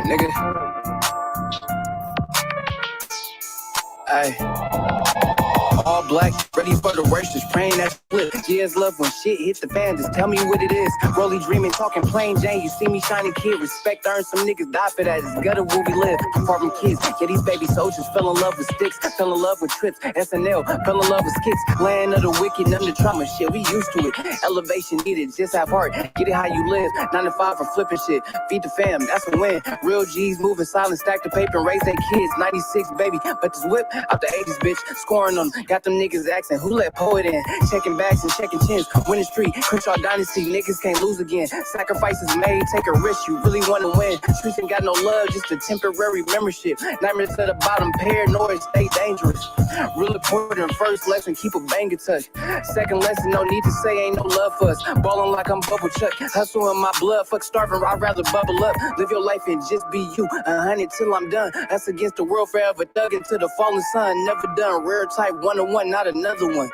nigga. Ay. All black, ready for the worst, just praying that flip. Years love when shit hit the fan, just tell me what it is. Rolly dreaming, talking plain Jane, you see me shining kid. Respect earned, some niggas die for that, it's gutter where we live. I'm far from kids, yeah, these baby soldiers fell in love with sticks, fell in love with trips, SNL, fell in love with skits. Land of the wicked, none of the trauma, shit, we used to it. Elevation needed, just have heart, get it how you live. 9 to 5 for flipping shit, feed the fam, that's a win. Real G's moving silent, stack the paper and raise their kids. 96, baby, but this whip out the 80s, bitch, scoring them. Got them niggas asking who let poet in. Checking backs and checking chins. Winning streak, Crenshaw dynasty, niggas can't lose again. Sacrifices made, take a risk, you really want to win. Streets ain't got no love, just a temporary membership. Nightmares at the bottom, paranoid, stay dangerous. Real important, first lesson, keep a banger touch. Second lesson, no need to say ain't no love for us. Ballin' like I'm Bubble Chuck, hustle in my blood, fuck starving, I'd rather bubble up. Live your life and just be you, 100 till I'm done. That's against the world forever, dug into the fallen sun. Never done, rare type, 1-on-1, not another one.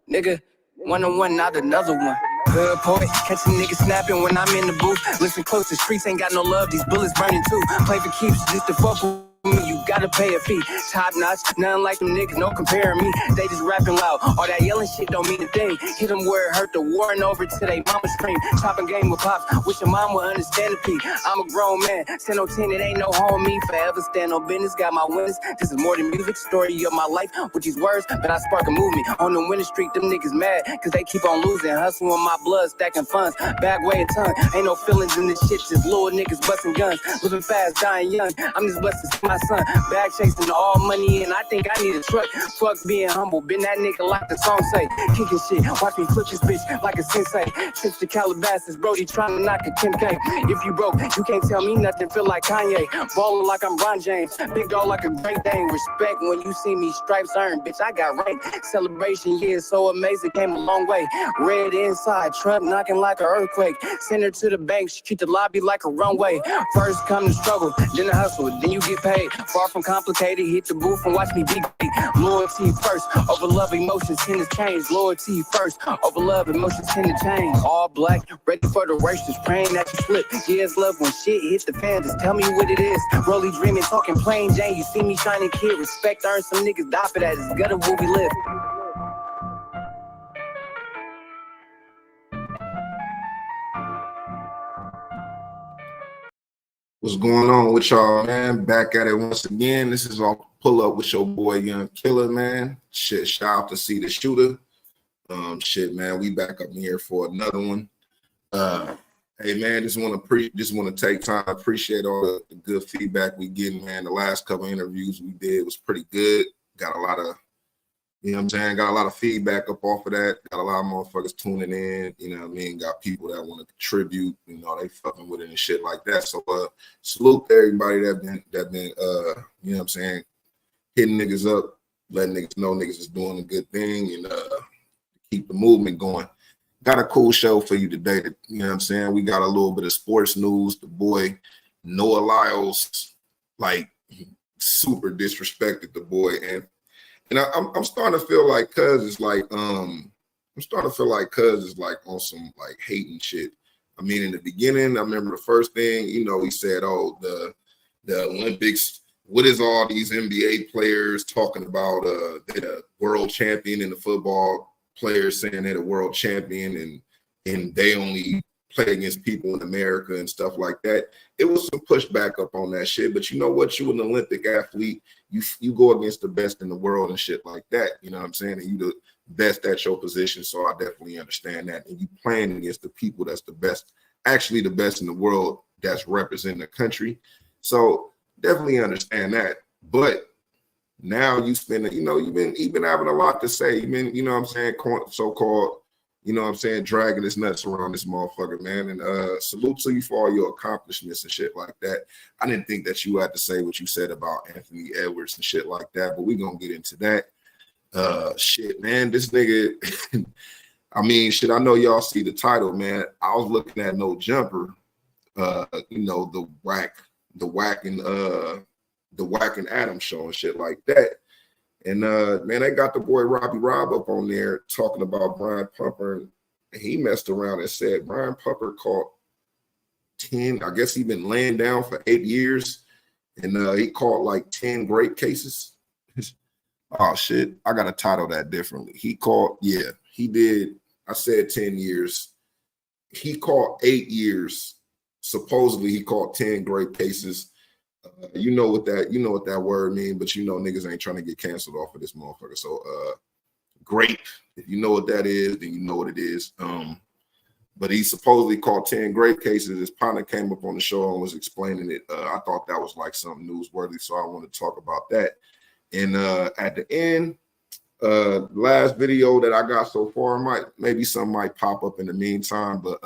Nigga, 1-on-1, not another one. Good poet, catch a nigga snapping when I'm in the booth. Listen close, the streets ain't got no love, these bullets burning too. Play for keeps, just to fuck with me, you gotta pay a fee. Top notch, nothing like them niggas, no comparing me. They just rapping loud, all that yelling shit don't mean a thing. Hit them where it hurt, the warring over to they mama scream. Chopping game with pops, wish your mom would understand the P. I'm a grown man, 10-10, it ain't no homie. Forever stand on business, got my winners. This is more than music, story of my life with these words, but I spark a movement. On the winning streak, them niggas mad, cause they keep on losing. Hustle in my blood, stacking funds, back way a ton. Ain't no feelings in this shit, just little niggas busting guns. Living fast, dying young, I'm just blessed to see my son. Bag chasing all money and I think I need a truck. Fuck being humble, been that nigga like the song say. Kicking shit, watch me flip this bitch like a sensei. Trips to Calabasas, Brody trying to knock a 10K. If you broke, you can't tell me nothing, feel like Kanye. Ballin' like I'm Bron James, big dog like a Great Dane. Respect when you see me, stripes earned, bitch, I got rank. Celebration, yeah, so amazing, came a long way. Red inside, Trump knocking like an earthquake. Send her to the bank, she treat the lobby like a runway. First come the struggle, then the hustle, then you get paid. Far from complicated, hit the booth and watch me be great. Loyalty first, over love, emotions tend to change. Loyalty first, over love, emotions tend to change. All black, ready for the worst, just praying that you slip. Years love when shit hit the fan, just tell me what it is. Rolly dreaming, talking plain Jane, you see me shining kid. Respect earned, some niggas die for that, it's gutter where we live. What's going on with y'all, man? Back at it once again. This is all pull up with your boy Young Killer, man. Shit, shout out to See the Shooter. Shit, man, we back up in here for another one. Hey, man, just want to take time. Appreciate all the good feedback we getting, man. The last couple interviews we did was pretty good. Got a lot of, you know what I'm saying? Got a lot of feedback up off of that. Got a lot of motherfuckers tuning in. You know what I mean? Got people that want to contribute. You know, they fucking with it and shit like that. So salute to everybody that been you know what I'm saying, hitting niggas up, letting niggas know niggas is doing a good thing and keep the movement going. Got a cool show for you today. You know what I'm saying? We got a little bit of sports news. The boy Noah Lyles, like, super disrespected the boy, and I'm starting to feel like Cuz is like on some like hating shit. I mean, in the beginning, I remember the first thing, you know, he said, "Oh, the Olympics. What is all these NBA players talking about? They're a world champion, and the football players saying they're a world champion, and they only play against people in America and stuff like that." It was some pushback up on that shit, but you know what? You an Olympic athlete. You go against the best in the world and shit like that. You know what I'm saying? And you the best at your position, so I definitely understand that. And you playing against the people that's the best, actually the best in the world that's representing the country. So definitely understand that. But now you spend, you know, you've been having a lot to say. You've been, you know what I'm saying, so-called, you know what I'm saying, dragging his nuts around this motherfucker, man. And salute to you for all your accomplishments and shit like that. I didn't think that you had to say what you said about Anthony Edwards and shit like that, but we're going to get into that. Shit, man, this nigga, I mean, shit, I know y'all see the title, man. I was looking at No Jumper, you know, the Whack and Adam show and shit like that. And man, they got the boy Robbie Rob up on there talking about Brian Pumper, and he messed around and said Brian Pumper caught 10. I guess he been laying down for 8 years and he caught like 10 grape cases. Oh shit, I gotta title that differently. He did. I said 10 years. He caught 8 years. Supposedly he caught 10 grape cases. You know what that word means, but niggas ain't trying to get canceled off of this motherfucker. So grape, if you know what that is, then you know what it is. But he supposedly caught 10 grape cases. His partner came up on the show and was explaining it. I thought that was like something newsworthy, so I want to talk about that. And at the end, last video that I got so far, maybe something might pop up in the meantime, but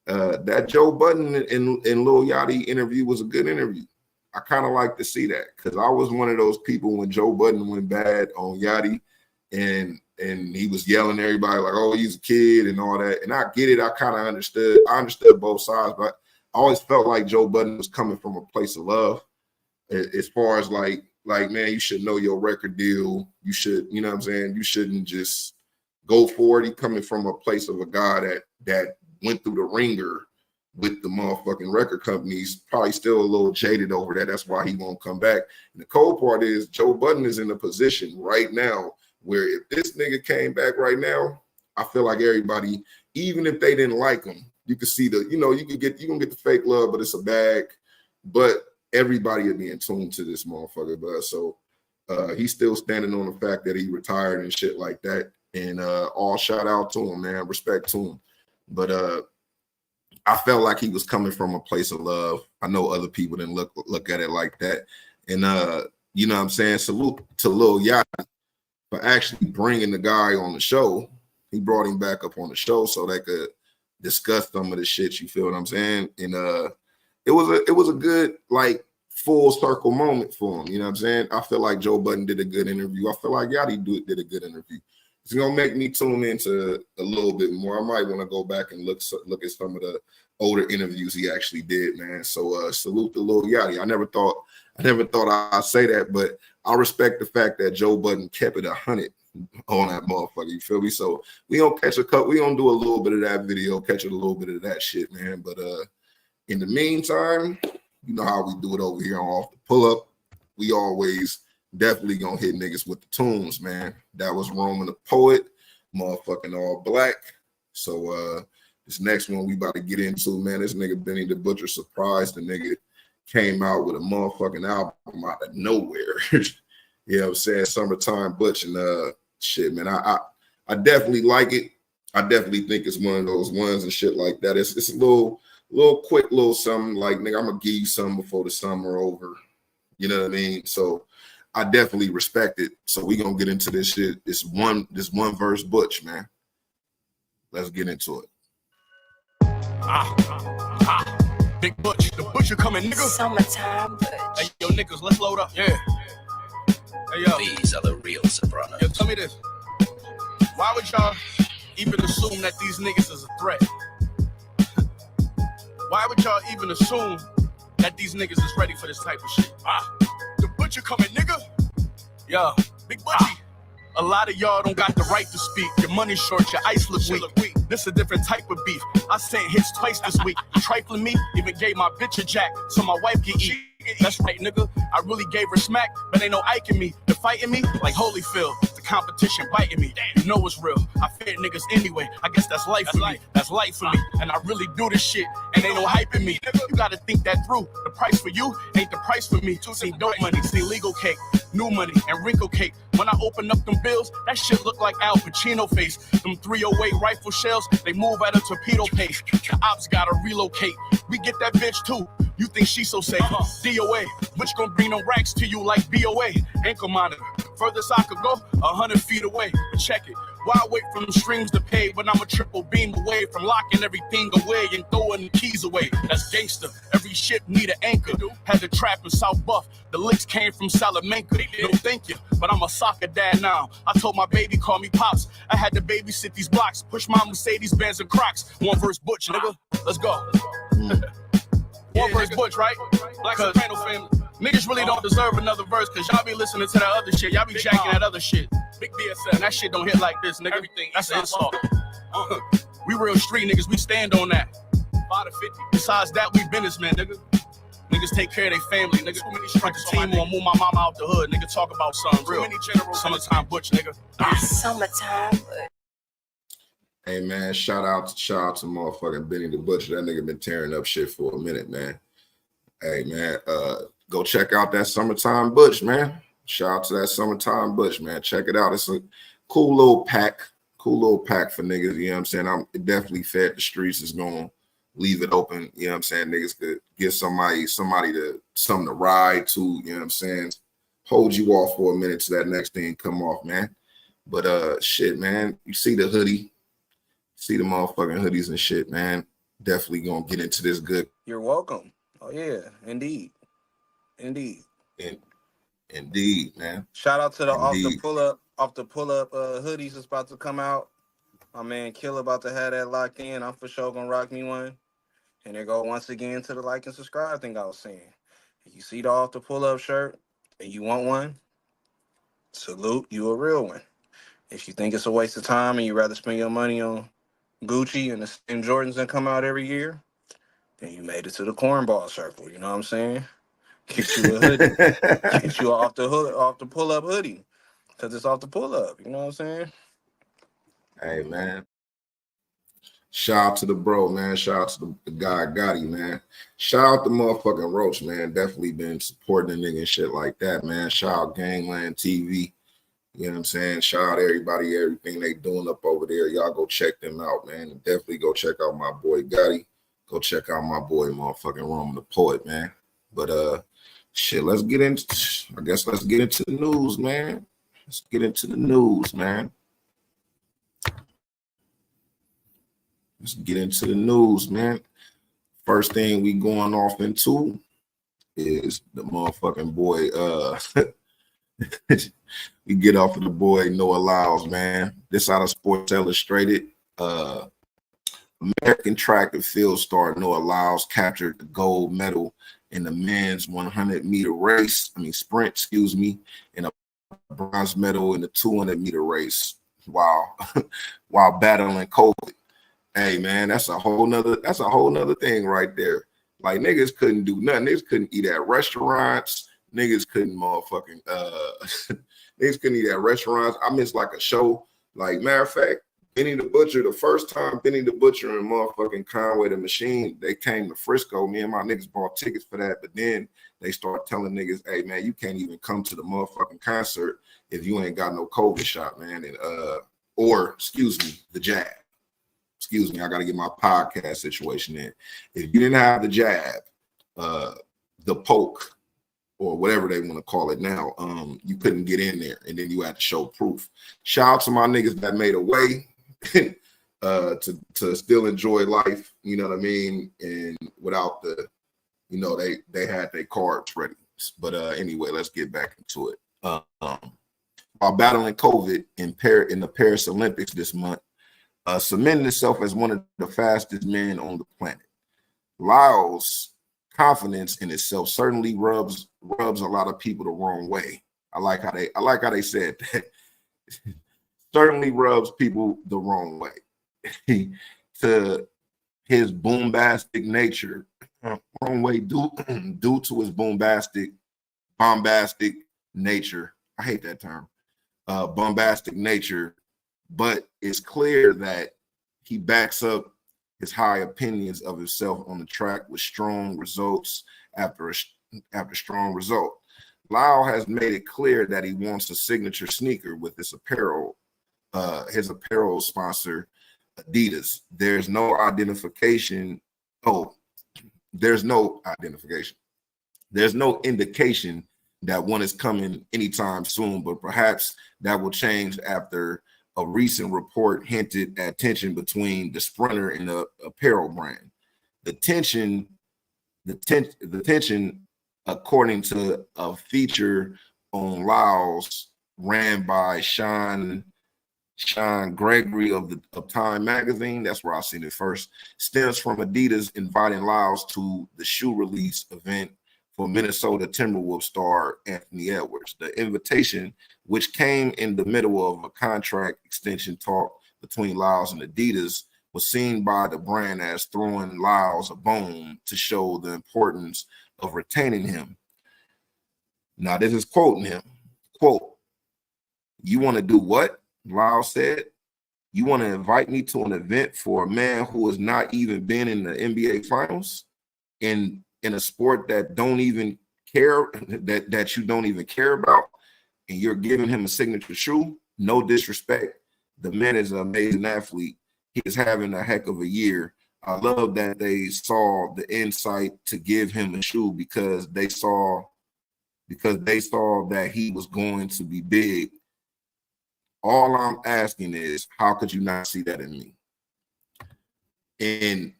that Joe Budden and Lil Yachty interview was a good interview. I kind of like to see that because I was one of those people when Joe Budden went bad on Yachty and he was yelling at everybody like, oh, he's a kid and all that. And I get it. I kind of understood. I understood both sides, but I always felt like Joe Budden was coming from a place of love as far as like, man, you should know your record deal. You should, you know what I'm saying? You shouldn't just go for it. He coming from a place of a guy that went through the ringer with the motherfucking record companies, probably still a little jaded over that. That's why he won't come back. And the cold part is Joe Budden is in a position right now where if this nigga came back right now, I feel like everybody, even if they didn't like him, you could see you can get the fake love, but it's a bag. But everybody would be in tune to this motherfucker. But so he's still standing on the fact that he retired and shit like that. And all shout out to him, man. Respect to him. But I felt like he was coming from a place of love. I know other people didn't look at it like that. And you know what I'm saying? Salute to Lil Yachty for actually bringing the guy on the show. He brought him back up on the show so they could discuss some of the shit. You feel what I'm saying? And it was a good like full circle moment for him. You know what I'm saying? I feel like Joe Budden did a good interview. I feel like Yachty did a good interview. It's gonna make me tune into a little bit more. I might want to go back and look at some of the older interviews he actually did, man. So salute to Lil Yachty. I never thought I'd say that, but I respect the fact that Joe Budden kept it 100 on that motherfucker. You feel me? So we gonna catch a cut. We gonna do a little bit of that video, catch a little bit of that shit, man. But in the meantime, you know how we do it over here on Off the Pull Up. We always definitely gonna hit niggas with the tunes, man. That was Roman the Poet, motherfucking All Black. So this next one we about to get into, man. This nigga Benny the Butcher surprised the nigga came out with a motherfucking album out of nowhere. You know what I'm saying? Summertime Butch and shit, man. I definitely like it. I definitely think it's one of those ones and shit like that. It's a little quick little something like, nigga, I'm gonna give you something before the summer over. You know what I mean? So I definitely respect it. So we gonna get into this shit. This one verse Butch, man. Let's get into it. Big Butch, the Butcher coming, nigga. Summertime Butch. Hey, yo, niggas, let's load up. Yeah. Hey, yo. These are the real Sopranos. Yo, tell me this. Why would y'all even assume that these niggas is a threat? Why would y'all even assume that these niggas is ready for this type of shit? The Butcher coming, nigga. Yo, Big Butchie. A lot of y'all don't got the right to speak. Your money short, your ice look weak. This a different type of beef. I sent hits twice this week. Trifling me, even gave my bitch a jack so my wife can eat. That's right, nigga. I really gave her smack, but ain't no Ike in me. They're fighting me like Holyfield. The competition biting me. You know it's real. I fear niggas anyway. I guess that's life for me. That's life for me. And I really do this shit, and ain't no hype in me. You gotta think that through. The price for you ain't the price for me. See dope money, see legal cake, new money, and wrinkle cake. When I open up them bills, that shit look like Al Pacino face. Them 308 rifle shells, they move at a torpedo pace. The ops gotta relocate. We get that bitch too. You think she's so safe? DOA, which gon' bring them racks to you like BOA. Ankle monitor. Furthest I could go, 100 feet away. But check it. Why wait for them streams to pay when I'm a triple beam away from locking everything away and throwing the keys away? That's gangster. Every ship need an anchor. Had the trap in South Buff. The licks came from Salamanca. No thank you, but I'm a soccer dad now. I told my baby call me Pops. I had to babysit these blocks. Push my Mercedes Benz and Crocs. One verse Butch, nigga. Let's go. One verse Butch, right? Black Soprano family. Niggas really don't deserve another verse because y'all be listening to that other shit. Y'all be jacking that other shit. Big BSF. And that shit don't hit like this, nigga. Everything. That's an insult. We real street niggas. We stand on that. 5 to 50. Besides that, we businessmen, nigga. Niggas take care of their family, nigga. Strike the team on move my mama out the hood, nigga. Talk about something real. Summertime Butch, nigga. Summertime Butch. Hey man, shout out to motherfucking Benny the Butcher. That nigga been tearing up shit for a minute, man. Hey man, go check out that Summertime Butch, man. Shout out to that Summertime Butch, man. Check it out. It's a cool little pack for niggas. You know what I'm saying? It definitely fed the streets. Is gonna leave it open. You know what I'm saying? Niggas could get somebody to something to ride to. You know what I'm saying? Hold you off for a minute till that next thing come off, man. But shit, man. You see the hoodie, see the motherfucking hoodies and shit, man. Definitely gonna get into this good. You're welcome. Oh yeah, indeed. Indeed, man. Shout out to the off the pull up hoodies that's about to come out. My man Kill about to have that locked in. I'm for sure gonna rock me one. And there go once again to the like and subscribe thing I was saying. If you see the off the pull up shirt and you want one, salute, you a real one. If you think it's a waste of time and you rather spend your money on Gucci and the same Jordans that come out every year, then you made it to the cornball circle. You know what I'm saying? Get you a hoodie. Get you off the pull up hoodie. Cause it's off the pull up. You know what I'm saying? Hey man. Shout out to the bro, man. Shout out to the guy Gotti, man. Shout out to motherfucking Roach, man. Definitely been supporting the nigga and shit like that, man. Shout out Gangland TV. You know what I'm saying? Shout out everybody, everything they doing up over there. Y'all go check them out, man. And definitely go check out my boy Gotti. Go check out my boy motherfucking Roman the Poet, man. But shit, let's get into the news, man. Let's get into the news, man. Let's get into the news, man. First thing we going off into is the motherfucking boy. We get off of the boy Noah Lyles, man. This out of Sports Illustrated. American track and field star Noah Lyles captured the gold medal in the men's 100-meter sprint, and a bronze medal in the 200-meter race while battling COVID. Hey man, that's a whole nother thing right there. Like niggas couldn't do nothing. Niggas couldn't eat at restaurants. Niggas couldn't niggas couldn't eat at restaurants. I missed like a show. Like matter of fact, Benny the Butcher, the first time Benny the Butcher and motherfucking Conway the Machine, they came to Frisco. Me and my niggas bought tickets for that, but then they start telling niggas, hey man, you can't even come to the motherfucking concert if you ain't got no COVID shot, man. And the jab. Excuse me, I got to get my podcast situation in. If you didn't have the jab, the poke, or whatever they want to call it now, you couldn't get in there, and then you had to show proof. Shout out to my niggas that made a way to still enjoy life, you know what I mean? And without the, you know, they had their cards ready. But anyway, let's get back into it. While battling COVID in the Paris Olympics this month, cemented itself as one of the fastest men on the planet. Lyles' confidence in itself certainly rubs a lot of people the wrong way. I like how they said that. Certainly rubs people the wrong way. To his bombastic nature, wrong way due to his bombastic nature. I hate that term. Bombastic nature. But it's clear that he backs up his high opinions of himself on the track with strong results after strong result. Lyle has made it clear that he wants a signature sneaker with his apparel sponsor, Adidas. There's no identification. There's no indication that one is coming anytime soon, but perhaps that will change after a recent report hinted at tension between the sprinter and the apparel brand. The tension, according to a feature on Lyles ran by Sean Gregory of Time magazine, that's where I seen it first, stems from Adidas inviting Lyles to the shoe release event for Minnesota Timberwolves star Anthony Edwards. The invitation, which came in the middle of a contract extension talk between Lyles and Adidas, was seen by the brand as throwing Lyles a bone to show the importance of retaining him. Now, this is quoting him. Quote, "You want to do what?" Lyle said. "You want to invite me to an event for a man who has not even been in the NBA Finals in a sport that don't even care, that you don't even care about, and you're giving him a signature shoe? No disrespect. The man is an amazing athlete. He is having a heck of a year. I love that they saw the insight to give him a shoe because they saw that he was going to be big. All I'm asking is, how could you not see that in me?" And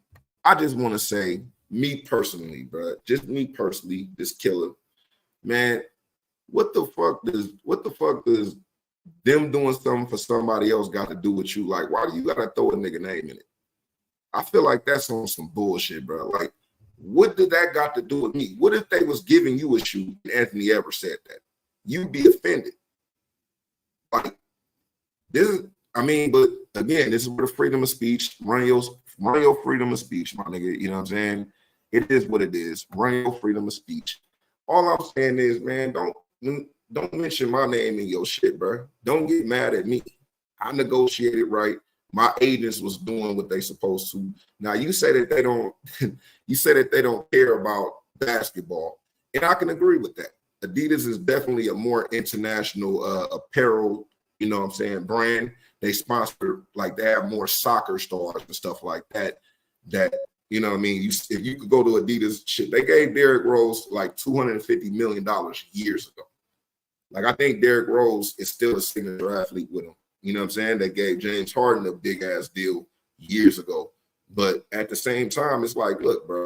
I just want to say, me personally, bro, just me personally, this killer, man, what the fuck does them doing something for somebody else got to do with you? Like, why do you gotta throw a nigga name in it? I feel like that's on some bullshit, bro. Like, what did that got to do with me? What if they was giving you a shoe and Anthony ever said that? You'd be offended. Like, this is, I mean, but again, this is where the freedom of speech, run your freedom of speech, my nigga. You know what I'm saying? It is what it is. Run your freedom of speech. All I'm saying is, man, don't mention my name in your shit, bro. Don't get mad at me. I negotiated right. My agents was doing what they supposed to. Now you say that they don't, you say that they don't care about basketball, and I can agree with that. Adidas is definitely a more international apparel, you know what I'm saying, brand. They sponsor, like, they have more soccer stars and stuff like that. That, you know what I mean? If you could go to Adidas, shit, they gave Derrick Rose like $250 million years ago. Like, I think Derrick Rose is still a signature athlete with him. You know what I'm saying? They gave James Harden a big ass deal years ago. But at the same time, it's like, look, bro,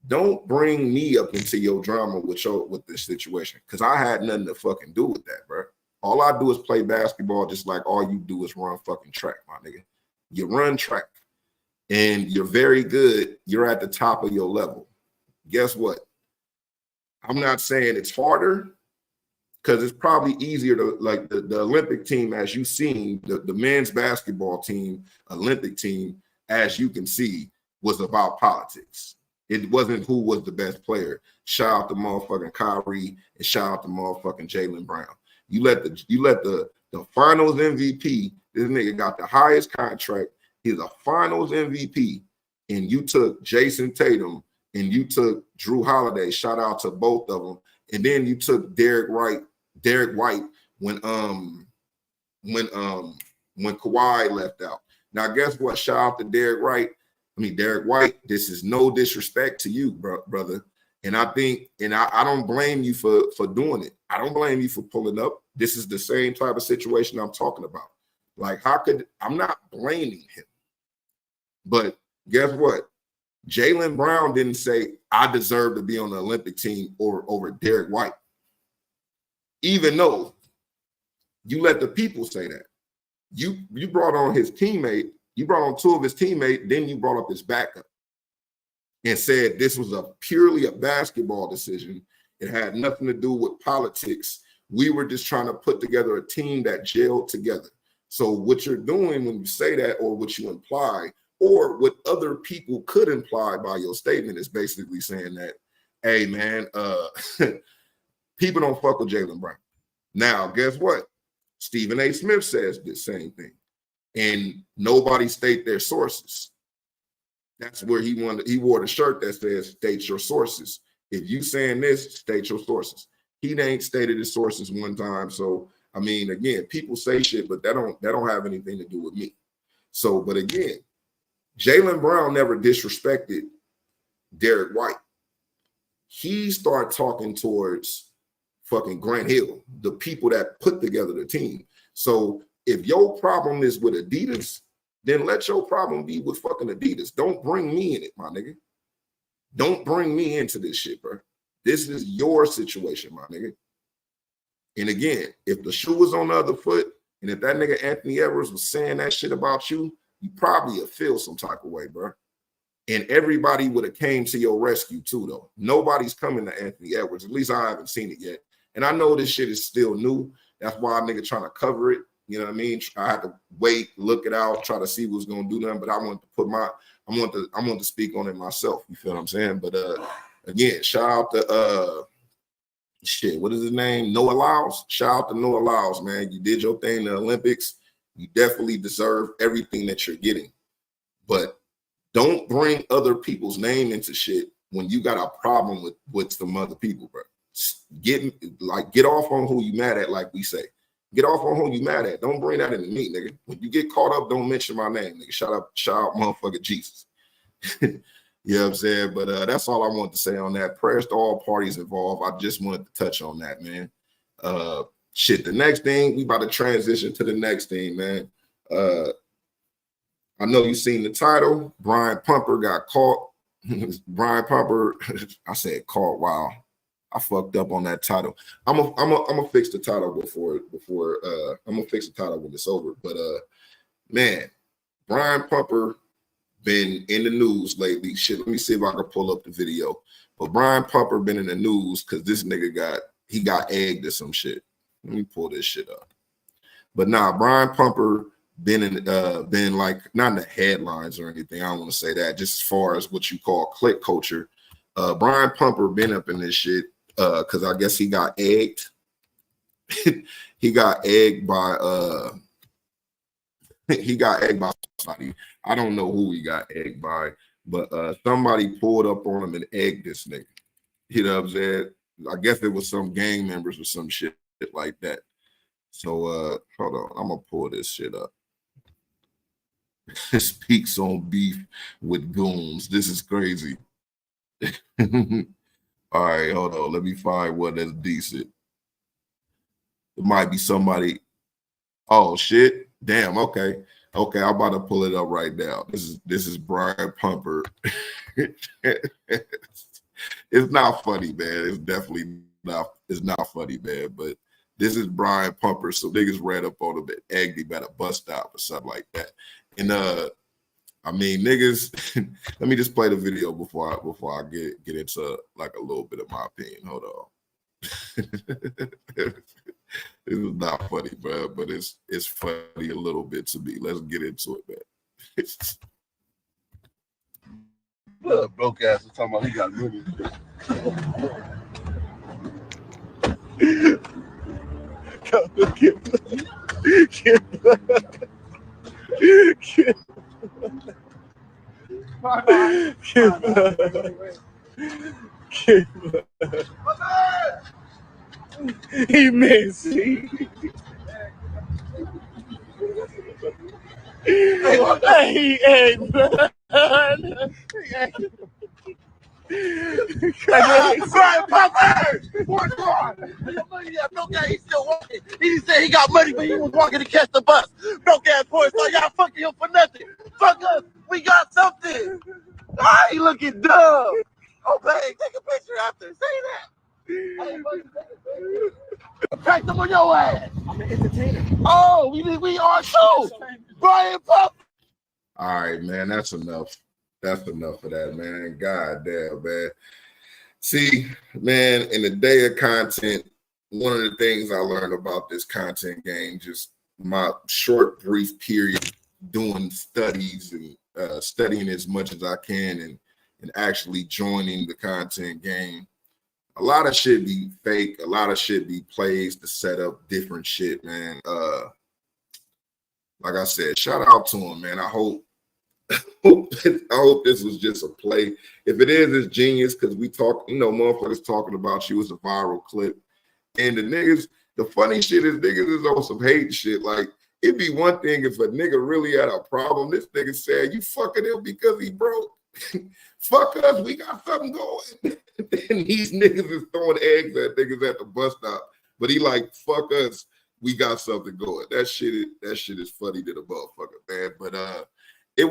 don't bring me up into your drama with this situation, because I had nothing to fucking do with that, bro. All I do is play basketball, just like all you do is run fucking track, my nigga. You run track, and you're very good. You're at the top of your level. Guess what? I'm not saying it's harder, because it's probably easier to, like, the Olympic team, as you've seen, the men's basketball team, Olympic team, as you can see, was about politics. It wasn't who was the best player. Shout out to motherfucking Kyrie and shout out to motherfucking Jaylen Brown. You let the finals MVP, this nigga got the highest contract. He's a finals MVP, and you took Jason Tatum and you took Drew Holiday. Shout out to both of them. And then you took Derek White when Kawhi left out. Now, guess what? Shout out to Derek White. This is no disrespect to you, brother. And I think, and I don't blame you for doing it. I don't blame you for pulling up. This is the same type of situation I'm talking about. Like, I'm not blaming him. But guess what? Jaylen Brown didn't say, I deserve to be on the Olympic team over Derek White. Even though you let the people say that. You brought on his teammate, you brought on two of his teammates, then you brought up his backup and said this was purely a basketball decision. It had nothing to do with politics. We were just trying to put together a team that gelled together. So what you're doing when you say that, or what you imply, or what other people could imply by your statement, is basically saying that, hey, man, people don't fuck with Jaylen Brown. Now, guess what? Stephen A. Smith says the same thing. And nobody state their sources. That's where he wore the shirt that says, state your sources. If you saying this, state your sources. He ain't stated his sources one time. So, I mean, again, people say shit, but that don't have anything to do with me. So, but again, Jaylen Brown never disrespected Derek White. He started talking towards fucking Grant Hill, the people that put together the team. So if your problem is with Adidas, then let your problem be with fucking Adidas. Don't bring me in it, my nigga. Don't bring me into this shit, bro. This is your situation, my nigga. And again, if the shoe was on the other foot, and if that nigga Anthony Edwards was saying that shit about you, you probably would feel some type of way, bro. And everybody would have came to your rescue too, though. Nobody's coming to Anthony Edwards. At least I haven't seen it yet. And I know this shit is still new. That's why a nigga trying to cover it. You know what I mean? I had to wait, look it out, try to see what's gonna do them. But I want to speak on it myself. You feel what I'm saying? But again, shout out to shit, what is his name? Noah Lyles. Shout out to Noah Lyles, man. You did your thing in the Olympics. You definitely deserve everything that you're getting. But don't bring other people's name into shit when you got a problem with some other people, bro. Get off on who you mad at, like we say. Get off on who you mad at. Don't bring that into me, nigga. When you get caught up, don't mention my name, nigga. Shout out motherfucker Jesus. You know what I'm saying? But that's all I wanted to say on that. Prayers to all parties involved. I just wanted to touch on that, man. Shit, the next thing, we about to transition to the next thing, man. I know you seen the title. Brian Pumper got caught. Brian Pumper, I said caught. Wow, I fucked up on that title. I'm gonna fix the title before I'm gonna fix the title when it's over. But man, Brian Pumper been in the news lately. Shit, let me see if I can pull up the video. But Brian Pumper been in the news because this nigga got egged or some shit. Let me pull this shit up. But nah, Brian Pumper been like not in the headlines or anything. I don't want to say that. Just as far as what you call click culture, Brian Pumper been up in this shit because I guess he got egged. He got egged by somebody. I don't know who he got egged by, but somebody pulled up on him and egged this nigga. You know what I'm saying? I guess it was some gang members or some shit like that. So hold on, I'm gonna pull this shit up. Speaks on beef with goons. This is crazy. All right, hold on. Let me find one that's decent. It might be somebody. Oh shit! Damn. Okay. I'm about to pull it up right now. This is Brian Pumper. It's not funny, man. It's definitely not. It's not funny, man. But this is Brian Pumper. So niggas ran up on him and egged him at a bus stop or something like that. And I mean, niggas. Let me just play the video before I get into like a little bit of my opinion. Hold on. This is not funny, bro, but it's funny a little bit to me. Let's get into it, man. Look, broke ass is talking about he got money. He messy. Hey, Brian Pumper! What's on? Your money, broke ass, he's still walking. He said he got money, but he was walking to catch the bus. Broke ass boy, so y'all fucking him for nothing. Fuck us, we got something. Ah, he looking dumb. Oh, babe, take a picture after. Say that. Hey, buddy, take a picture. Crack them on your ass. I'm an entertainer. Oh, we are too. Brian Pumper. All right, man. That's enough. That's enough of that, man. God damn, man. See, man, in the day of content, one of the things I learned about this content game, just my short, brief period doing studies and studying as much as I can and actually joining the content game. A lot of shit be fake. A lot of shit be plays to set up different shit, man. Like I said, shout out to him, man. I hope this was just a play. If it is, it's genius because we talk, motherfuckers talking about you as a viral clip. And the niggas, the funny shit is niggas is on some hate shit. Like, it'd be one thing if a nigga really had a problem. This nigga said, you fucking him because he broke. Fuck us, we got something going. And these niggas is throwing eggs at niggas at the bus stop. But he like, fuck us, we got something going. That shit is funny to the motherfucker, man. But it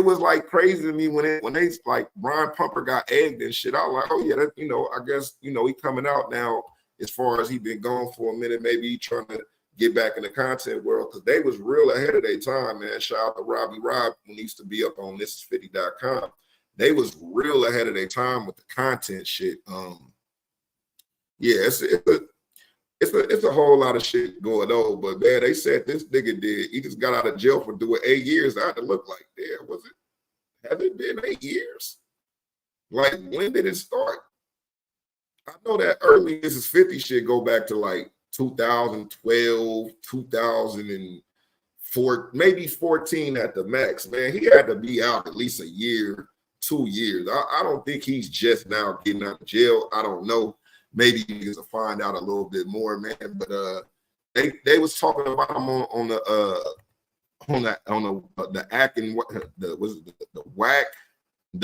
was like crazy to me when they like Brian Pumper got egged and shit. I was like, oh yeah, that, I guess he coming out now. As far as he been gone for a minute, maybe he trying to get back in the content world because they was real ahead of their time, man. Shout out to Robbie Rob, who used to be up on thisisfitty.com. They was real ahead of their time with the content shit. Yeah, it's a whole lot of shit going on, but man, they said this nigga he just got out of jail for doing 8 years. I had to look like, damn, has it been 8 years? Like, when did it start? I know that early this is 50 shit go back to like 2012, 2004, maybe 14 at the max. Man, he had to be out at least a year, 2 years. I don't think he's just now getting out of jail. I don't know. Maybe he's gonna find out a little bit more, man. But they was talking about him on the acting, what the was it, the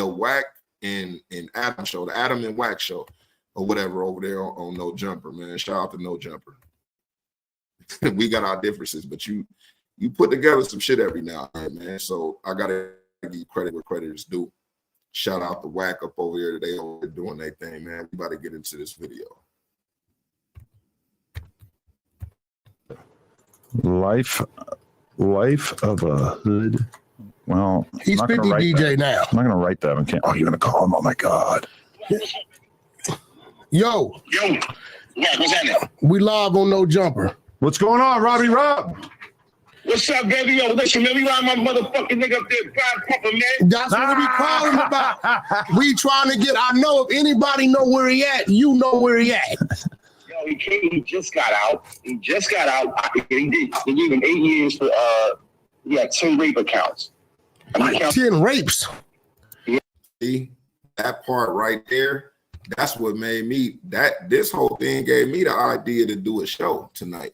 whack and Adam show, the Adam and Whack show or whatever over there on No Jumper, man. Shout out to No Jumper. We got our differences, but you put together some shit every now and then, man. So I gotta give you credit where credit is due. Shout out to Whack up over here today over doing their thing, man. We about to get into this video. Life of a hood. Well, he's 50 DJ now. I'm not gonna write that. I can't. Oh, you're gonna call him? Oh my god. Yo, What's happening? we live on No Jumper. What's going on, Robbie Rob? What's up, baby? Yo, listen, man, we got my motherfucking nigga up there, Brian Pumper, man. That's what we calling about. We trying to get. I know if anybody know where he at, you know where he at. Yo, he just got out. He gave him 8 years for he had 10 rape accounts. 10 rapes. See, that part right there, that's what made me, this whole thing gave me the idea to do a show tonight.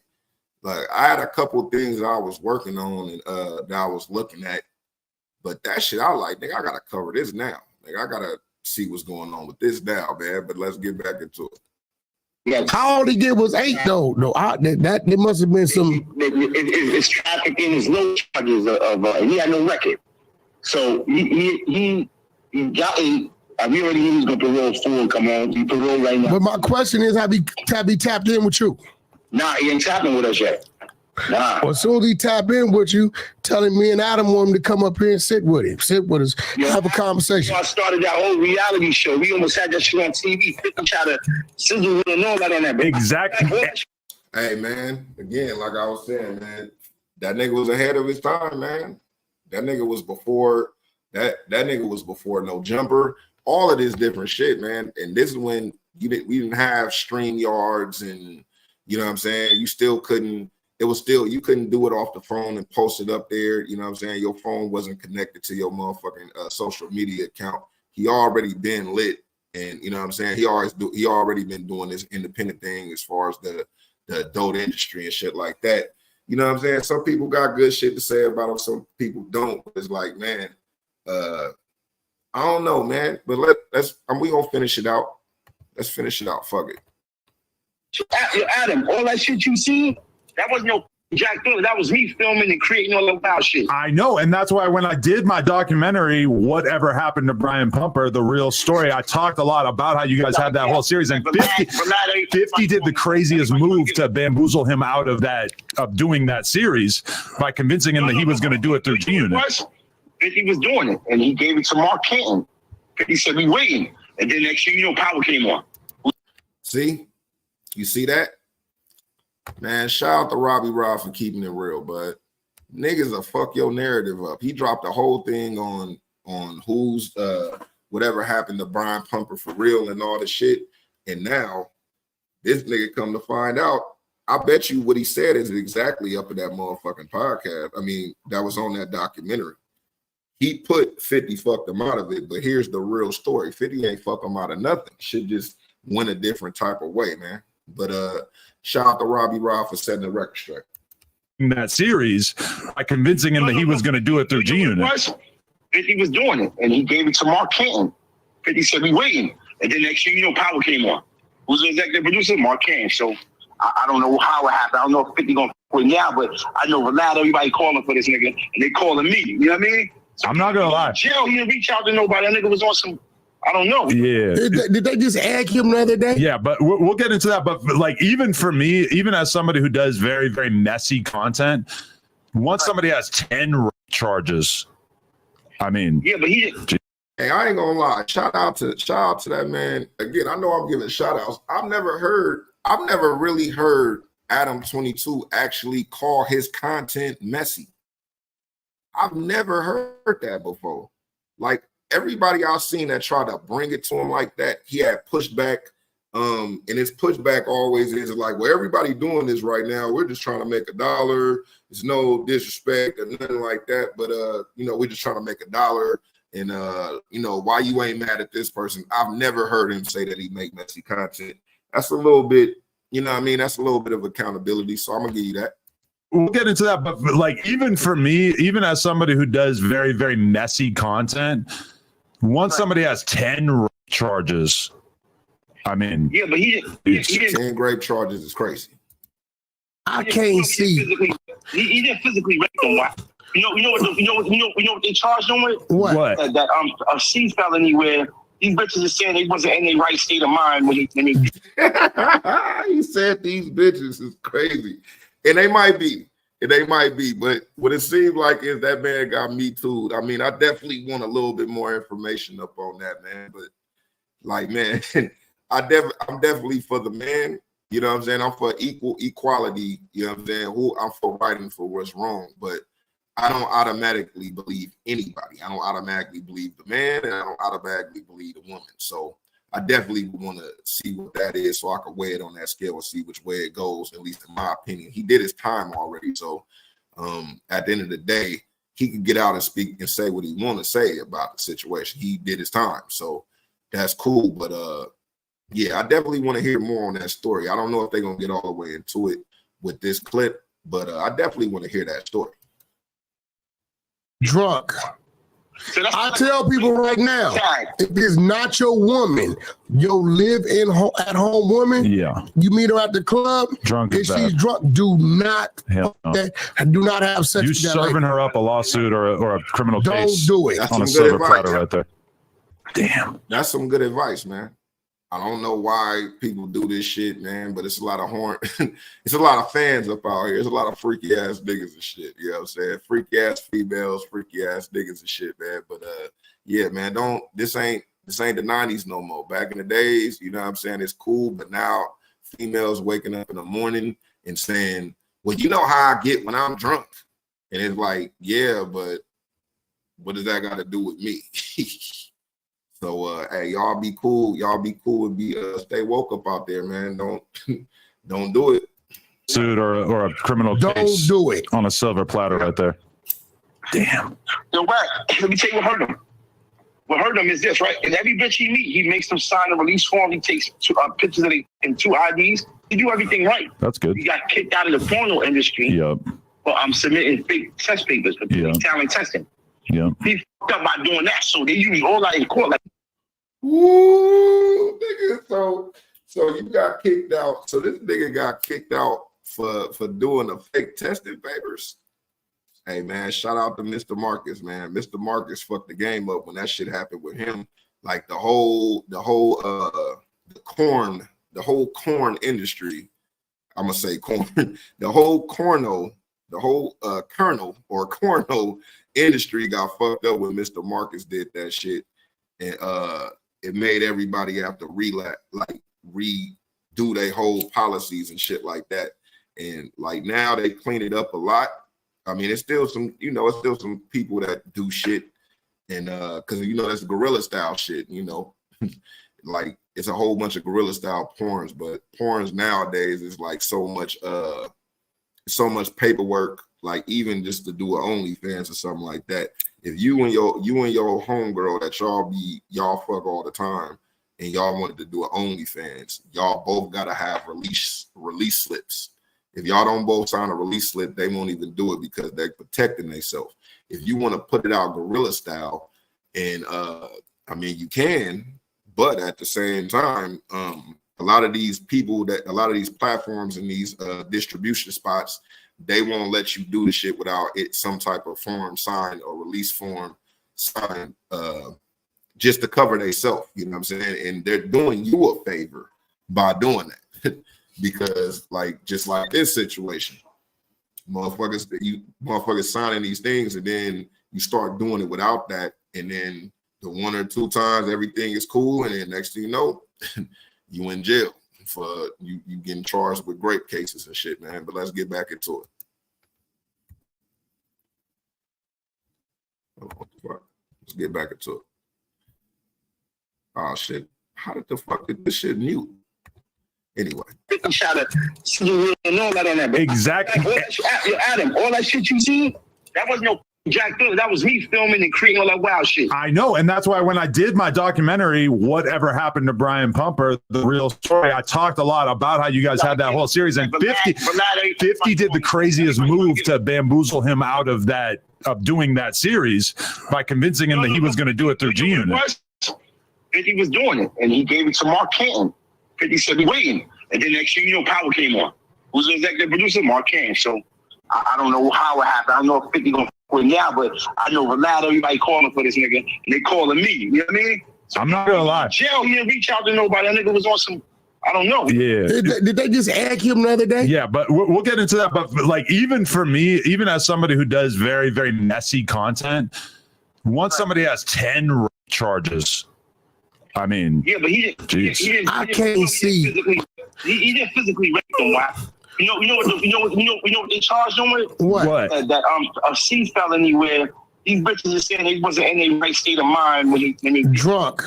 Like, I had a couple of things that I was working on and that I was looking at, but that shit, I like, nigga, I gotta cover this now. Like, I gotta see what's going on with this now, man. But let's get back into it. Yeah. How old he get was 8 though. No, that there must have been some. It's trafficking, his low charges of he had no record. So he got a. We already knew he was going to parole forward. Come on, he parole right now. But my question is, have he tapped in with you? Nah, he ain't tapping with us yet. Nah. Well, as soon as he tap in with you, telling me and Adam want him to come up here and sit with us, have a conversation. I started that whole reality show. We almost had that shit on TV. People try to sizzle with and all that in that. Exactly. Hey, man, again, like I was saying, man, that nigga was ahead of his time, man. That nigga was before that nigga was before No Jumper. All of this different shit, man. And this is when we didn't have StreamYards and, you know what I'm saying? You still couldn't, you couldn't do it off the phone and post it up there. You know what I'm saying? Your phone wasn't connected to your motherfucking social media account. He already been lit. And you know what I'm saying? He already been doing this independent thing as far as the adult industry and shit like that. You know what I'm saying? Some people got good shit to say about him. Some people don't. It's like, man, I don't know, man. But we gonna finish it out. Let's finish it out. Fuck it. Adam, all that shit you see, that was no Jack Dillon. That was me filming and creating all that wild shit. I know, and that's why when I did my documentary, Whatever Happened to Brian Pumper, the real story, I talked a lot about how you guys had that whole series, and 50 did the craziest move to bamboozle him out of doing that series by convincing him that he was going to do it through G-Unit. He was doing it, and he gave it to Mark Canton. He said, we waiting. And then next thing you know, Power came on. See? You see that? Man, shout out to Robbie Rob for keeping it real, but niggas will fuck your narrative up. He dropped the whole thing on who's whatever happened to Brian Pumper for real and all the shit. And now this nigga come to find out, I bet you what he said is exactly up in that motherfucking podcast. I mean, that was on that documentary. He put 50 fucked him out of it, but here's the real story. 50 ain't fuck him out of nothing. Shit just went a different type of way, man. But shout out to Robbie Rob for setting the record straight. In that series, by convincing him that he was going to do it through G-Unit. He was doing it, and he gave it to Mark Canton. 50 said, we waiting. And then next thing you know, Power came on. Who's the executive producer? Mark Canton. So I don't know how it happened. I don't know if 50 going to quit now, but I know Ronaldo, everybody calling for this nigga, and they calling me. You know what I mean? So I'm not going to lie. Jail, he didn't reach out to nobody. That nigga was on some, I don't know. Yeah. Did they just egg him the other day? Yeah, but we'll get into that. But like, even for me, even as somebody who does very, very messy content, once somebody has 10 rape charges, I mean, yeah, but he. Hey, I ain't gonna lie. Shout out to that man. Again, I know I'm giving shout outs. I've never really heard Adam 22 actually call his content messy. I've never heard that before. Like, everybody I've seen that tried to bring it to him like that, he had pushback And its pushback always is like, well, everybody doing this right now. We're just trying to make $1. There's no disrespect or nothing like that. But we're just trying to make $1. And why you ain't mad at this person? I've never heard him say that he make messy content. That's a little bit, that's a little bit of accountability. So I'm gonna give you that. We'll get into that, but like even for me, even as somebody who does very, very messy content, once somebody has 10 rape charges, I mean, Yeah, but he didn't 10 grape charges is crazy. I can't see he didn't physically rape them. You know what they charged him with? what. That a C felony where these bitches are saying they wasn't in their right state of mind when he He said these bitches is crazy. And they might be. But what it seems like is that man got me too. I mean, I definitely want a little bit more information up on that, man. But like, man, I'm definitely for the man. You know what I'm saying? I'm for equality. You know what I'm saying? I'm for fighting for what's wrong. But I don't automatically believe anybody. I don't automatically believe the man, and I don't automatically believe the woman. So I definitely want to see what that is so I can weigh it on that scale and see which way it goes, at least in my opinion. He did his time already. So at the end of the day, he can get out and speak and say what he want to say about the situation. He did his time. So that's cool. But yeah, I definitely want to hear more on that story. I don't know if they're going to get all the way into it with this clip, but I definitely want to hear that story. Drunk. So I tell people right now, if it's not your woman, your at home woman, yeah, you meet her at the club, drunk if is she's bad. drunk, do not Hell no. do not have sex You with that serving lady. her up a lawsuit or a criminal Don't case do it. That's on a some good silver advice. platter right there. Damn. That's some good advice, man. I don't know why people do this shit, man, but it's a lot of it's a lot of fans up out here. There's a lot of freaky ass niggas and shit. You know what I'm saying? Freaky ass females, freaky ass niggas and shit, man. But yeah, man, this ain't the 90s no more. Back in the days, you know what I'm saying? It's cool, but now females waking up in the morning and saying, well, you know how I get when I'm drunk. And it's like, yeah, but what does that got to do with me? So hey, y'all be cool and stay woke up out there, man. Don't do it. Suit or a criminal Don't case do it. on a silver platter right there. Damn. Yo, right. Let me tell you what hurt him. What hurt him is this, right? And every bitch he meet, he makes them sign a release form. He takes pictures of it and 2 IDs. He do everything right. That's good. He got kicked out of the porno industry. Yep. Well, I'm submitting fake test papers for talent testing. Yep. He fucked up by doing that, so they use all that in court. Like, ooh, nigga. So you got kicked out. So this nigga got kicked out for doing the fake testing papers. Hey man, shout out to Mr. Marcus, man. Mr. Marcus fucked the game up when that shit happened with him. Like the whole corn industry. I'm gonna say corn, the whole corno industry got fucked up when Mr. Marcus did that shit. And it made everybody have to redo their whole policies and shit like that. And like now they clean it up a lot. I mean, it's still some people that do shit, and because that's guerrilla style shit, like it's a whole bunch of guerrilla style porns, but porns nowadays is like so much paperwork, like even just to do an OnlyFans or something like that. If you and your homegirl that y'all fuck all the time and y'all wanted to do an OnlyFans, y'all both gotta have release slips. If y'all don't both sign a release slip, they won't even do it because they're protecting themselves. If you want to put it out guerrilla style, and I mean you can, but at the same time, a lot of these platforms and these distribution spots, they won't let you do the shit without some type of form signed or release form signed, just to cover themselves. You know what I'm saying? And they're doing you a favor by doing that. Because just like this situation, motherfuckers signing these things, and then you start doing it without that, and then the 1 or 2 times everything is cool, and then next thing you know, you in jail for you getting charged with grape cases and shit, man. But let's get back into it. Let's get back into it. Oh shit! How the fuck did this shit mute? Anyway. Shot at and all that on that. Exactly. Adam, all that shit you see, that was no Jack Dillon. That was me filming and creating all that wild shit. I know, and that's why when I did my documentary, Whatever Happened to Brian Pumper, the real story, I talked a lot about how you guys had that whole series, and 50 did the craziest move to bamboozle him out of doing that series by convincing him that he was going to do it through G Unit. 50 was doing it, and he gave it to Mark Canton. 50 said, "We waiting," and then next thing you know, Power came on. Who's the executive producer? Mark Canton. So I don't know how it happened. I don't know if 50 gonna with now, but I know Vlad, everybody calling for this nigga, and they calling me. You know what I mean? So I'm not gonna lie. Jail, he didn't reach out to nobody. That nigga was on some, I don't know. Yeah. Did they just add him the other day? Yeah, but we'll get into that. But like, even for me, even as somebody who does very, very messy content, once somebody has 10 rape charges, I mean, yeah, but he didn't. I can't see. He didn't physically rape them. Why? You know what they charged him with? What? A C felony where these bitches are saying they wasn't in their right state of mind when he drunk.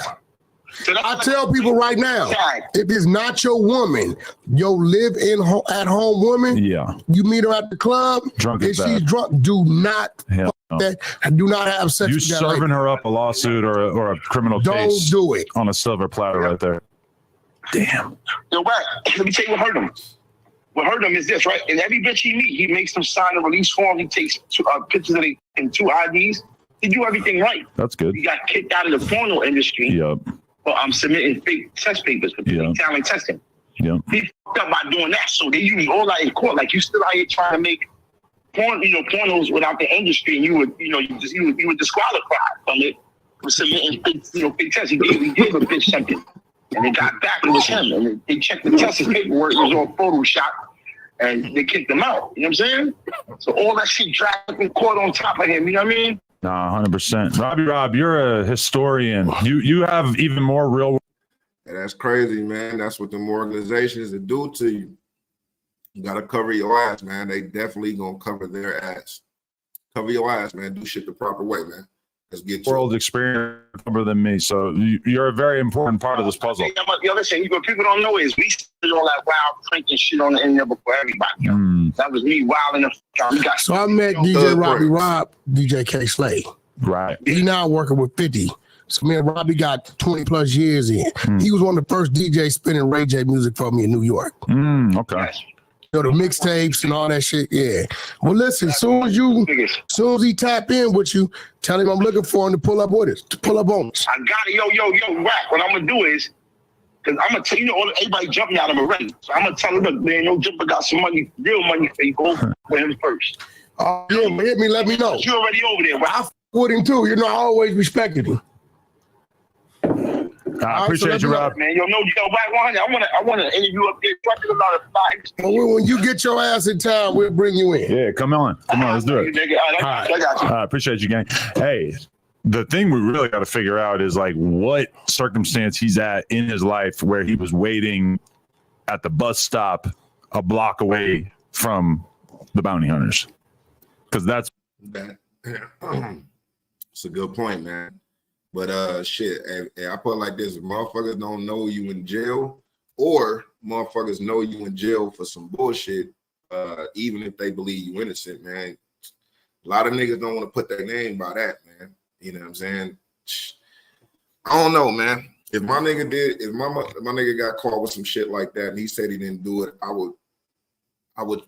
So I tell people right now, if it's not your woman, your live-in at-home woman, yeah, you meet her at the club, drunk if she's drunk, do not that. Do not have sex. You with that serving lady. her up a lawsuit or a criminal case? Don't do it on a silver platter right there. Damn. Yo, let me tell you what hurt him. What hurt him is this, right? And every bitch he meet, he makes them sign a release form. He takes pictures of it and 2 IDs. He do everything right. That's good. He got kicked out of the porno industry. Yep. But I'm submitting fake test papers for talent testing. Yep. He fucked up by doing that. So they use all that in court. Like, you still out here trying to make pornos without the industry, and you were disqualified from it for submitting fake tests. He gave a bitch something. And they got back, it was him. And they checked the test, his paperwork, it was all Photoshop, and they kicked him out. You know what I'm saying? So all that shit dragged in court on top of him, you know what I mean? Nah, 100%. Rob, you're a historian. You have even more real. And that's crazy, man. That's what them organizations that do to you. You gotta cover your ass, man. They definitely gonna cover their ass. Cover your ass, man. Do shit the proper way, man. Let's get world experience more than me, so you're a very important part of this puzzle. Yo, listen, what people don't know is we did all that wild pranking shit on the internet before everybody. That was me wilding the fuck. So I met DJ Rob, DJ K Slay. Right. He now working with 50. So me and Robbie got 20 plus years in. He was one of the first DJs spinning Ray J music for me in New York. Okay. Yes. The mixtapes and all that shit. Yeah. Well, listen, as soon as he tap in with you, tell him I'm looking for him to pull up with us, to pull up on us. I got it. Yo, Rap. What I'm gonna do is, because I'm gonna tell everybody jumping out of him already. So I'm gonna tell him, look, man, no jumper got some money, real money for you. Go with him first. Oh, yeah, hit me, let me know. You already over there, right? I with him too. I always respected him. I appreciate you, Rob. Man, Black 100. I want to interview up there. I did a lot of vibes. Well, when you get your ass in town, we'll bring you in. Yeah, come on, let's do it. I got you. I appreciate you, gang. Hey, the thing we really got to figure out is like what circumstance he's at in his life where he was waiting at the bus stop a block away from the bounty hunters, because that's it's a good point, man. But shit, and I put it like this: if motherfuckers don't know you in jail, or motherfuckers know you in jail for some bullshit, even if they believe you innocent, man. A lot of niggas don't want to put their name by that, man. You know what I'm saying? I don't know, man. If my nigga my nigga got caught with some shit like that and he said he didn't do it, I would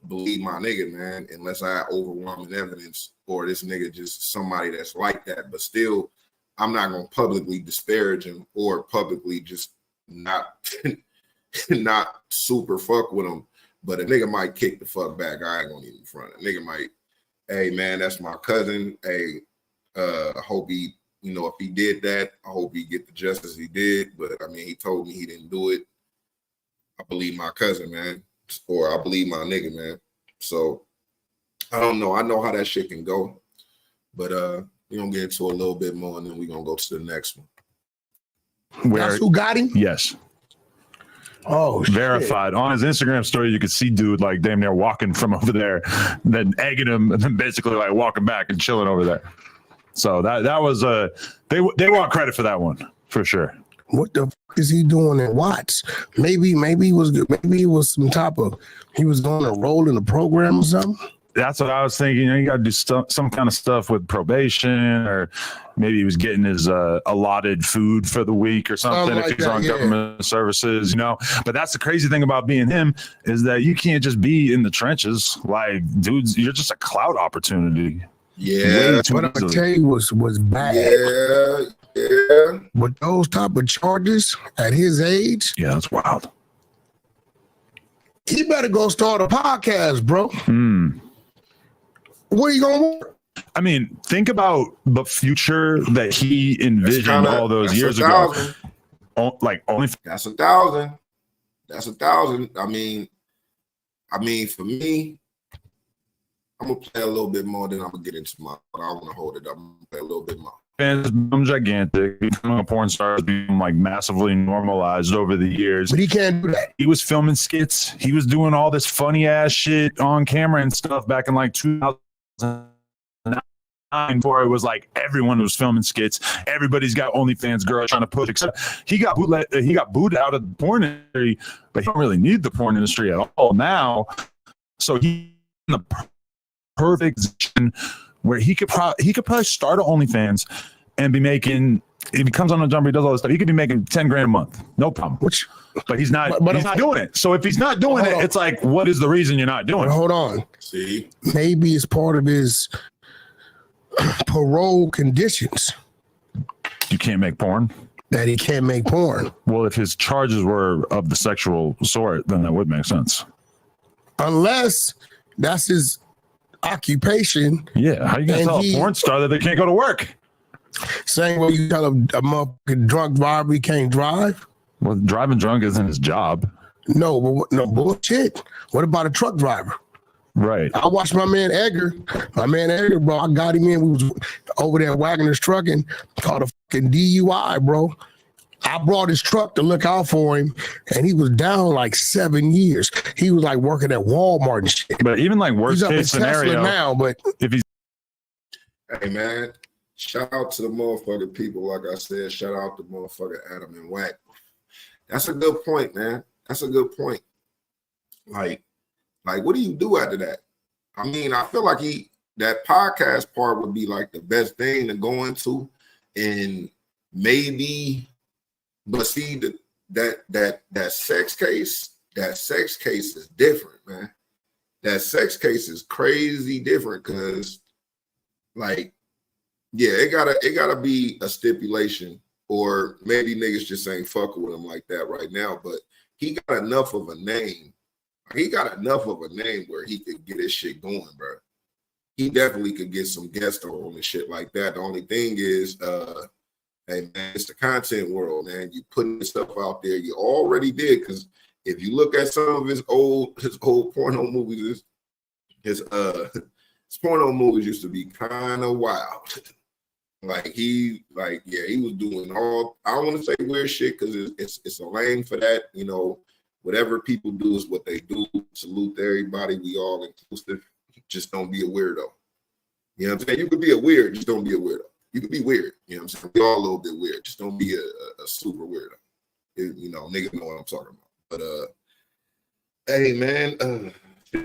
believe my nigga, man, unless I had overwhelming evidence or this nigga just somebody that's like that. But still, I'm not gonna publicly disparage him or publicly just not super fuck with him. But a nigga might kick the fuck back. I ain't gonna even front. A nigga might, hey man, that's my cousin. Hey, I hope he, if he did that, I hope he get the justice he did. But I mean, he told me he didn't do it. I believe my cousin, man, or I believe my nigga, man. So I don't know. I know how that shit can go, but we're gonna get into a little bit more, and then we're gonna go to the next one. That's who got him? Yes. Oh, verified shit. On his Instagram story, you could see dude like damn near walking from over there, then egging him, and then basically like walking back and chilling over there. So that was they want credit for that one for sure. What the fuck is he doing in Watts? Maybe he was some type of he was going to roll in the program or something. That's what I was thinking. You got to do some kind of stuff with probation, or maybe he was getting his allotted food for the week or something if he's on government services, But that's the crazy thing about being him is that you can't just be in the trenches. Like, dudes, you're just a clout opportunity. Yeah. What I tell you was bad. Yeah. But those type of charges at his age. Yeah, that's wild. He better go start a podcast, bro. Where you gonna work? I mean, think about the future that he envisioned all those years ago. Like only that's 1,000. That's 1,000. I mean, for me, I'm gonna play a little bit more. Then I'm gonna get into my. But I want to hold it up. I'm gonna play a little bit more. Fans become gigantic. Becoming a porn star has become like massively normalized over the years. But he can't do that. He was filming skits. He was doing all this funny ass shit on camera and stuff back in like 2009. Before it was like everyone was filming skits. Everybody's got OnlyFans girl trying to push. Except he got booed out of the porn industry, but he don't really need the porn industry at all now. So he's in the perfect position where he could probably start an OnlyFans and be making. If he comes on a jumper, he does all this stuff. He could be making $10,000 a month, no problem. But he's not. He's not doing it. So if he's not doing it, it's like, what is the reason you're not doing it? Hold on. See, maybe it's part of his parole conditions. You can't make porn. That he can't make porn. Well, if his charges were of the sexual sort, then that would make sense. Unless that's his occupation. Yeah, how you gonna tell a porn star that they can't go to work? Same way you tell a motherfucking drunk driver he can't drive. Well, driving drunk isn't his job. No, no bullshit. What about a truck driver? Right. I watched my man Edgar. Bro, I got him in. We was over there Wagner's trucking, called a fucking DUI, bro. I brought his truck to look out for him, and he was down like 7 years. He was like working at Walmart and shit. But even like worst case scenario now, but if he's hey man, shout out to the motherfucking people. Like I said, shout out to motherfucking Adam and Wack. That's a good point, man. That's a good point. Like, what do you do after that? I mean, I feel like that podcast part would be like the best thing to go into, and maybe, but see that sex case is different, man. That sex case is crazy different because, like, yeah, it gotta be a stipulation, or maybe niggas just ain't fucking with him like that right now. But he got enough of a name. He got enough of a name where he could get his shit going, bro. He definitely could get some guests on and shit like that. The only thing is, hey man, it's the content world, man. You putting this stuff out there. You already did, because if you look at some of his old porno movies, his porno movies used to be kind of wild. He was doing all, I don't want to say weird shit because it's a lane for that, whatever people do is what they do. Salute to everybody. We all inclusive. Just don't be a weirdo. You know what I'm saying? You could be a weird, just don't be a weirdo. You could be weird. You know what I'm saying? We all a little bit weird. Just don't be a super weirdo. Niggas know what I'm talking about. But hey man,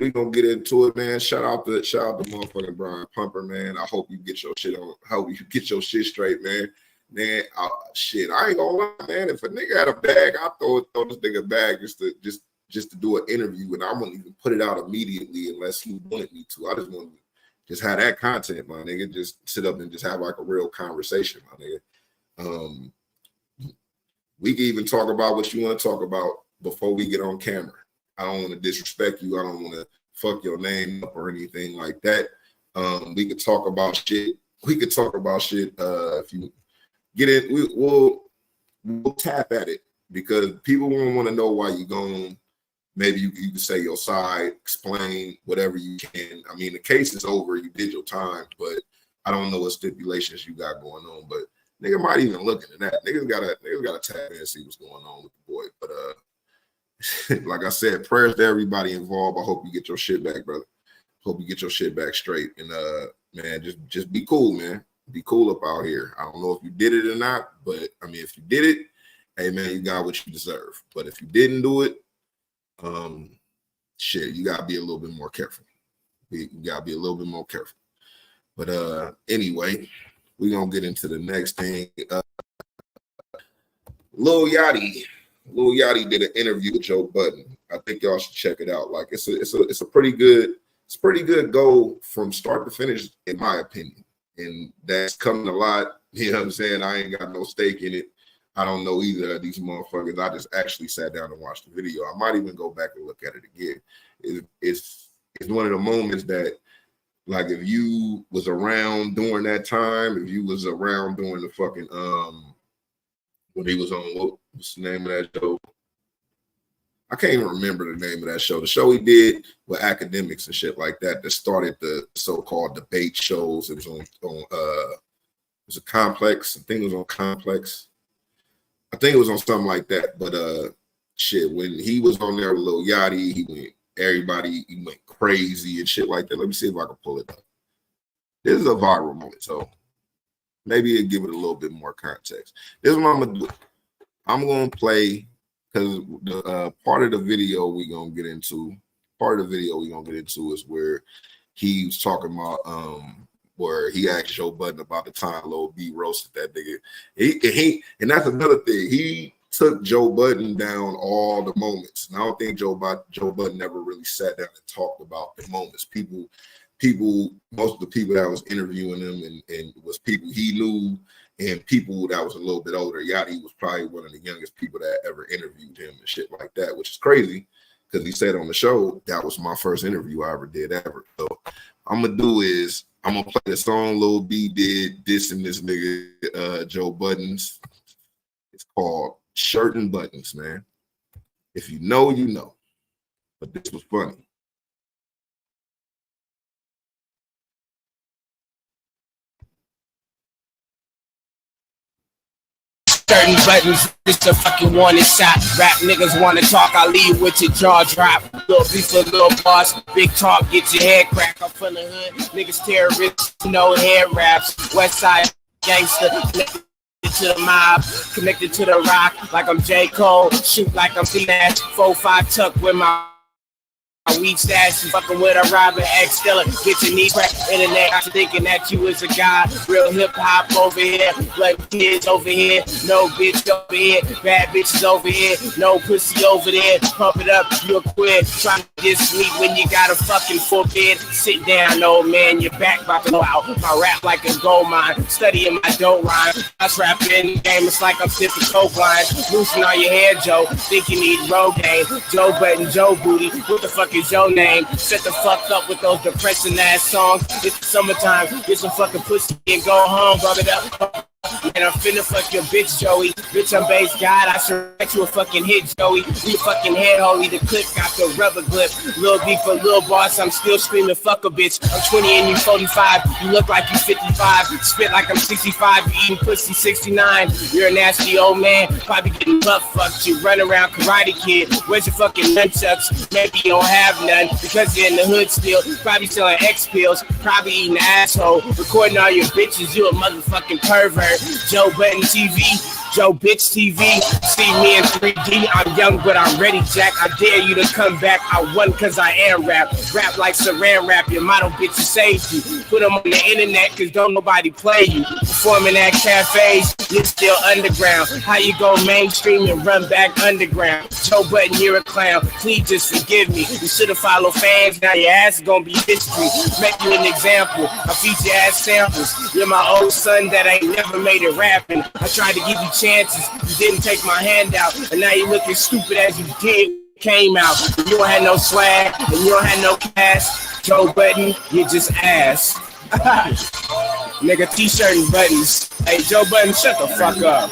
we gonna get into it, man. Shout out to motherfucking Brian Pumper, man. I hope you get your shit on. Hope you get your shit straight, man. Man, I ain't gonna lie, man. If a nigga had a bag, I throw this nigga a bag just to do an interview, and I wouldn't even put it out immediately unless he wanted me to. I just want to just have that content, my nigga. Just sit up and just have like a real conversation, my nigga. We can even talk about what you want to talk about before we get on camera. I don't want to disrespect you. I don't want to fuck your name up or anything like that. We could talk about shit. If you get it, we'll tap at it, because people won't want to know why you're gone. Maybe you can say your side, explain whatever you can. I mean, the case is over. You did your time, but I don't know what stipulations you got going on. But nigga might even look into that. Niggas gotta tap in and see what's going on with the boy. But like I said, prayers to everybody involved. I hope you get your shit back, brother. Hope you get your shit back straight. And man, just be cool, man. Be cool up out here. I don't know if you did it or not, but I mean, if you did it hey man, you got what you deserve. But if you didn't do it, shit, you gotta be a little bit more careful. You gotta be a little bit more careful. But anyway, we're gonna get into the next thing. Lil Yachty did an interview with Joe Budden. I think y'all should check it out. Like it's a pretty good goal from start to finish, in my opinion. And that's coming a lot. You know what I'm saying? I ain't got no stake in it. I don't know either of these motherfuckers. I just actually sat down and watched the video. I might even go back and look at it again. It's one of the moments that, like, if you was around during that time, if you was around during the fucking when he was on, what's the name of that show? I can't even remember the name of that show. The show he did with academics and shit like that started the so-called debate shows. It was on it was a Complex. I think it was on Complex. I think it was on something like that. But shit, when he was on there with Lil Yachty, he went crazy and shit like that. Let me see if I can pull it up. This is a viral moment, so maybe it'll give it a little bit more context. This is what I'm gonna do. I'm gonna play, because the part of the video we're gonna get into is where he was talking about where he asked Joe Budden about the time Lil B roasted that nigga. He and that's another thing. He took Joe Budden down all the moments. And I don't think Joe Budden never really sat down and talked about the moments. Most of the people that was interviewing him and was people he knew and people that was a little bit older. Yachty was probably one of the youngest people that ever interviewed him and shit like that, which is crazy because he said on the show, that was my first interview I ever did ever. So I'm going to do is I'm going to play the song Lil B did dissing this nigga Joe Budden's. It's called Shirt and Buttons, man. If you know, you know. But this was funny. Certain buttons, it's a fucking warning shot. Rap niggas wanna talk, I leave with your jaw drop. Little beef for little boss, big talk, get your head cracked. I'm from the hood, niggas terrorists, no head raps. West side gangster, connected to the mob, connected to the rock, like I'm J. Cole, shoot like I'm C-Nash, 4-5 tuck with my weed stash, you fucking with a Robin X Stiller, get your knees cracked. Internet, I'm thinking that you was a guy. Real hip hop over here, black kids over here, no bitch over here, bad bitches over here, no pussy over there. Pump it up, you're quit. Trying to get sweet when you got a fucking full bed. Sit down, old man, your back about to go out. My rap like a gold mine, studying my dope rhyme. I was rapping in the game, it's like I'm sipping coke lines. Loosen on your hair, Joe, think you need Rogaine. Joe Budden, Joe Booty, what the fuck is your name? Shut the fuck up with those depressing ass songs. It's the summertime, get some fucking pussy and go home, rub it up. And I'm finna fuck your bitch, Joey. Bitch, I'm base God. I should write you a fucking hit, Joey. You fucking head holy. The clip got the rubber grip. Lil B for Lil Boss. I'm still screaming, fuck a bitch. I'm 20 and you 45. You look like you 55. Spit like I'm 65. You eating pussy 69. You're a nasty old man. Probably getting butt fucked. You run around Karate Kid. Where's your fucking nunchucks? Maybe you don't have none because you're in the hood still. Probably selling X pills. Probably eating an asshole. Recording all your bitches. You a motherfucking pervert. Joe Budden TV, Joe Bitch TV. See me in 3D. I'm young, but I'm ready, Jack. I dare you to come back. I won because I am rap. Rap like Saran Wrap. Your model bitch saved you. Put them on the internet because don't nobody play you. Performing at cafes, you're still underground. How you go mainstream and run back underground? Joe Budden, you're a clown. Please just forgive me. You should have followed fans. Now your ass is going to be history. Make you an example. I feature ass samples. You're my old son that ain't never made it rapping. I tried to give you chances. You didn't take my hand out. And now you're looking stupid as you did. Came out. You don't have no swag. And you don't have no cash. Joe Budden, you just ass. Nigga, t-shirt and buttons. Hey, Joe Budden, shut the fuck up.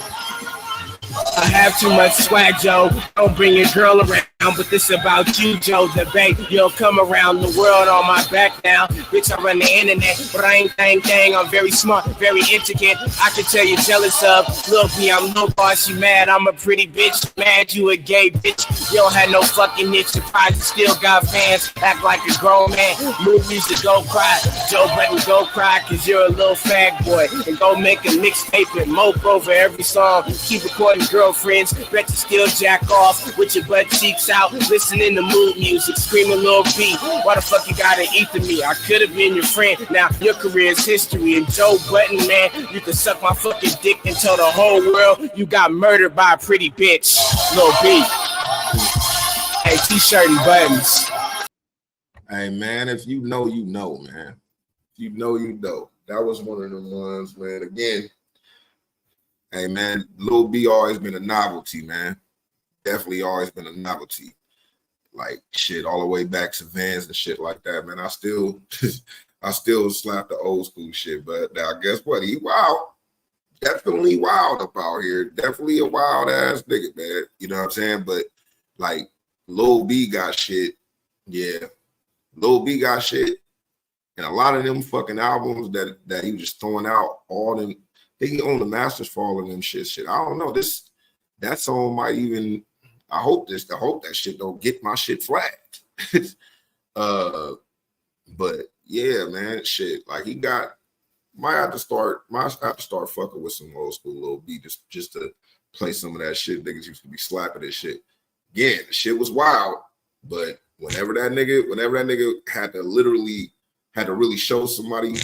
I have too much swag, Joe. Don't bring your girl around. but this about you, Joe the Bay. You'll come around the world on my back now. Bitch, I run the internet. Bang, bang, bang. I'm very smart, very intricate. I can tell you're jealous of. Lil B, I'm Lil Boss. You mad? I'm a pretty bitch. Mad you a gay bitch. You don't have no fucking niche. Surprised you still got fans. Act like a grown man. Movies to go cry. Joe Budden, go cry, cause you're a little fag boy. And go make a mixtape and mope over every song. Keep recording girlfriends. Bet you still jack off with your butt cheeks out. Listening to mood music. Screaming Lil B. Why the fuck you gotta eat to me? I could have been your friend. Now your career is history. And Joe Budden, man, you can suck my fucking dick and tell the whole world you got murdered by a pretty bitch. Lil B. Hey, t-shirt and buttons. Hey man, if you know, you know, man. If you know, you know. That was one of the ones, man. Again, hey man, Lil B always been a novelty, man. Definitely always been a novelty. Like shit, all the way back to Vans and shit like that, man. I still slap the old school shit, but now guess what? He wild. Definitely wild up out here. Definitely a wild ass nigga, man. You know what I'm saying? But like Lil B got shit. Yeah. Lil B got shit. And a lot of them fucking albums that he was just throwing out, all them, he owned the masters for all of them shit. I don't know. That song might even, I hope that shit don't get my shit flagged. But yeah, man, shit. Like he got, might have to start fucking with some old school Lil B just to play some of that shit. Niggas used to be slapping this shit. Again, the shit was wild, but whenever that nigga had to really show somebody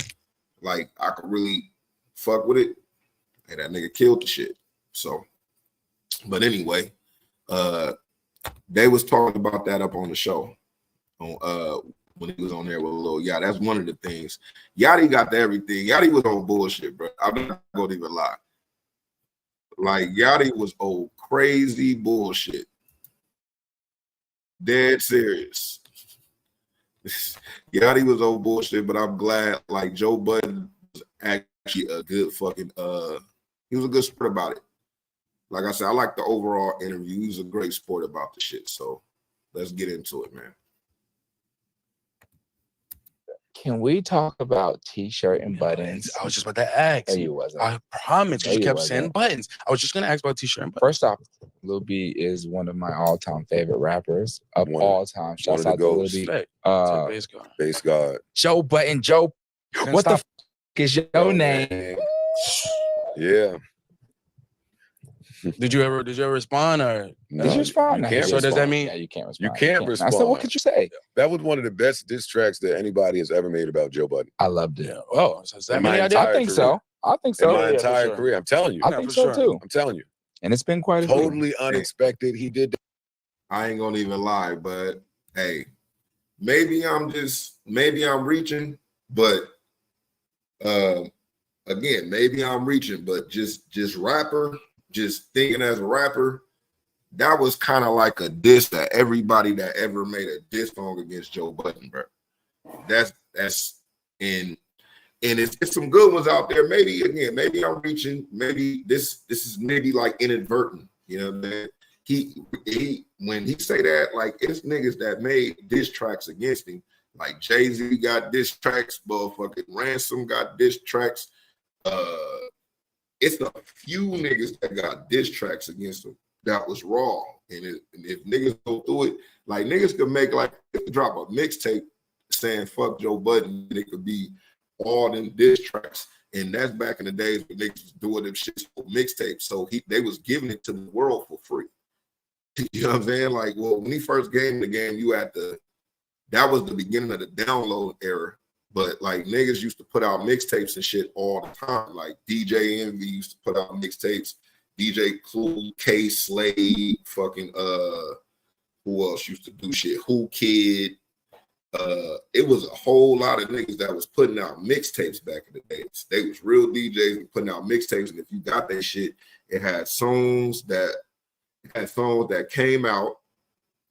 like I could really fuck with it, and that nigga killed the shit. So, but anyway, they was talking about that up on the show on when he was on there with a little Yachty. That's one of the things. Yachty got to everything. Yachty was on bullshit, bro. I'm not gonna even lie. Like Yachty was old crazy bullshit. Dead serious. Yachty was old bullshit, but I'm glad like Joe Budden was actually a good fucking he was a good sport about it. Like I said, I like the overall interview. He was a great sport about the shit. So let's get into it, man. Can we talk about t-shirt and buttons? I was just about to ask. No, you wasn't. I promise. No, You you kept wasn't. saying buttons. I was just gonna ask about t-shirt and buttons. First off, Lil B is one of my all-time favorite rappers of all time. Shouts out to Lil B. Base God. Joe Budden. Joe. What the is your name? Yeah. Did you ever respond or no? Did you respond? So does that mean you can't respond? You can't respond. I said, what could you say? That was one of the best diss tracks that anybody has ever made about Joe Budden. I loved it. Oh, so is that I think so. I think so. In my entire career, I'm telling you. I think so too. I'm telling you. And it's been quite a totally unexpected. He did that. I ain't gonna even lie, but hey, maybe I'm reaching, but again, maybe I'm reaching, but just rapper. Just thinking as a rapper, that was kind of like a diss to everybody that ever made a diss song against Joe Budden, bro. That's and it's some good ones out there. Maybe I'm reaching. Maybe this is maybe like inadvertent. You know what I mean? He when he say that, like it's niggas that made diss tracks against him. Like Jay-Z got diss tracks, motherfucking Ransom got diss tracks. It's a few niggas that got diss tracks against them that was raw. And if niggas go through it, like niggas could make like drop a mixtape saying fuck Joe Budden, and it could be all them diss tracks. And that's back in the days when niggas was doing them shits for mixtapes. So they was giving it to the world for free. You know what I'm saying? Like, well, when he first came in the game, that was the beginning of the download era. But like niggas used to put out mixtapes and shit all the time. Like DJ Envy used to put out mixtapes. DJ Clue, K Slade, fucking who else used to do shit? Who Kid. It was a whole lot of niggas that was putting out mixtapes back in the days. They was real DJs and putting out mixtapes, and if you got that shit, it had songs that came out.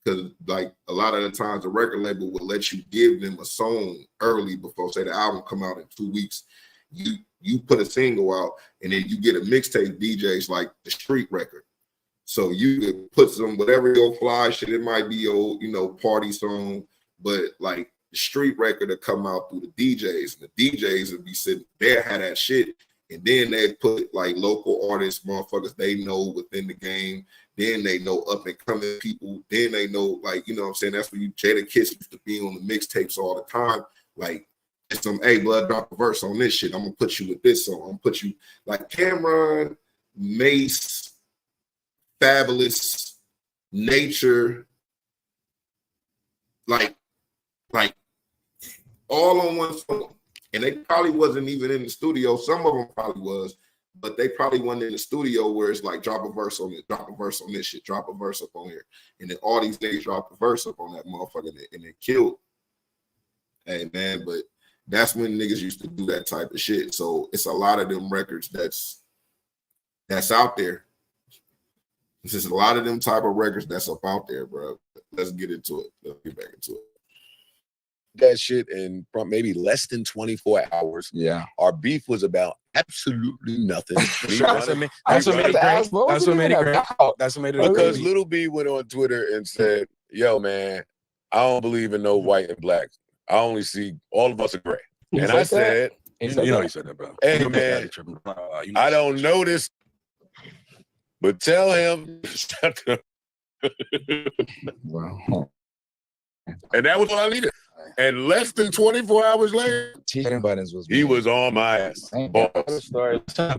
Because like a lot of the times the record label would let you give them a song early before, say, the album come out in 2 weeks. You put a single out and then you get a mixtape DJs like the street record. So you could put some whatever your fly shit. It might be your, party song, but like the street record to come out through the DJs, and the DJs would be sitting there, had that shit, and then they put like local artists, motherfuckers they know within the game. Then they know up and coming people. Then they know, like, you know what I'm saying? That's when Jada Kiss used to be on the mixtapes all the time. Like, it's some, hey, blood, drop a verse on this shit. I'm gonna put you with this song. I'm gonna put you like Cameron, Mace, Fabulous, Nature, like all on one song. And they probably wasn't even in the studio. Some of them probably was, but they probably wasn't in the studio where it's like drop a verse on it, drop a verse on this shit, drop a verse up on here. And then all these niggas drop a verse up on that motherfucker and it killed. Hey man, but that's when niggas used to do that type of shit. So it's a lot of them records that's out there. It's just a lot of them type of records that's up out there, bro. Let's get into it. Let's get back into it. That shit in from maybe less than 24 hours. Yeah. Our beef was about absolutely nothing. That's what made it great. Because Little B went on Twitter and said, yo, man, I don't believe in no white and black. I only see all of us are gray. And I said, you know he said that, bro. Hey, man, I don't know this, but tell him. Wow. And that was what I needed. And less than 24 hours later, he was on my ass.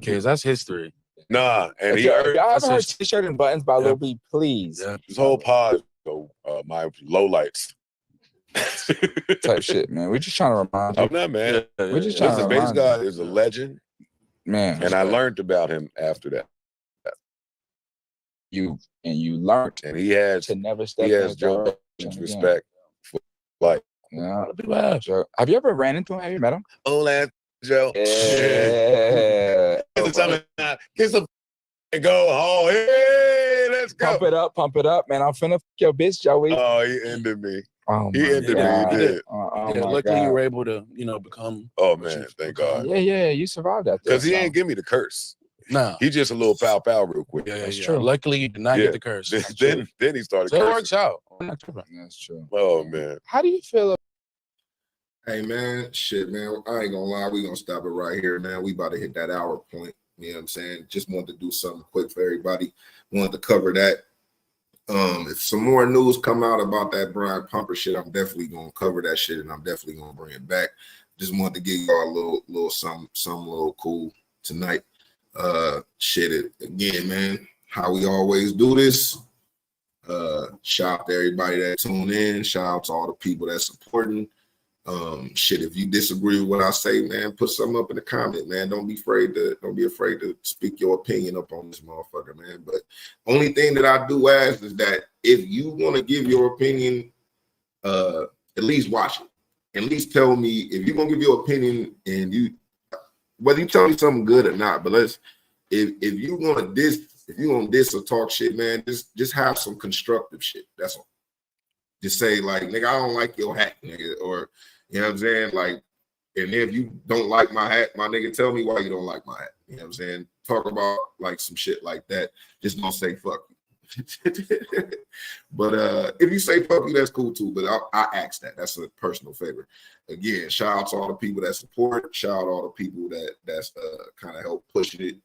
Kids, that's history. Nah, and y'all ever heard T-shirt and buttons by Lil B, please. Yeah. This whole pod, my lowlights. Type shit, man. We're just trying to remind you. I'm not, man. We're just trying to remind Bass God is a legend. Man. And I learned about him after that. You learned. And he has to never step he has Joe respect for life. Yeah. Have you ever ran into him? Have you met him? Hola, Joe. Yeah. Kiss him and go home. Hey, let's go. Pump it up, man. I'm finna fuck your bitch, Joey. Oh, he ended me. Oh, he ended me. He did. Luckily, you were able to, become. Oh man, thank God. Yeah. You survived that. Because he ain't give me the curse. No, he just a little pow real quick. Yeah, that's true. Luckily, you did not get the curse. Then he started. So cursing. it works out. That's true. Oh man. How do you feel? Hey man, shit, man. I ain't gonna lie, we gonna stop it right here, man. We about to hit that hour point. You know what I'm saying? Just wanted to do something quick for everybody. Wanted to cover that. If some more news come out about that Brian Pumper shit, I'm definitely gonna cover that shit and I'm definitely gonna bring it back. Just wanted to give y'all a little something little cool tonight. Shit, again, man, how we always do this. Shout out to everybody that tuned in. Shout out to all the people that's supporting. Shit, if you disagree with what I say, man, put something up in the comment, man. Don't be afraid to speak your opinion up on this motherfucker, man. But only thing that I do ask is that if you want to give your opinion, at least watch it. At least tell me if you're gonna give your opinion and whether you tell me something good or not. But if you gonna diss or talk shit, man, just have some constructive shit. That's all. Just say like, nigga, I don't like your hat, nigga, or you know what I'm saying? Like, and if you don't like my hat, my nigga, tell me why you don't like my hat. You know what I'm saying? Talk about like some shit like that. Just don't say fuck you. But if you say fuck you, that's cool too. But I ask that. That's a personal favor. Again, shout out to all the people that support. Shout out to all the people that's kind of help pushing it.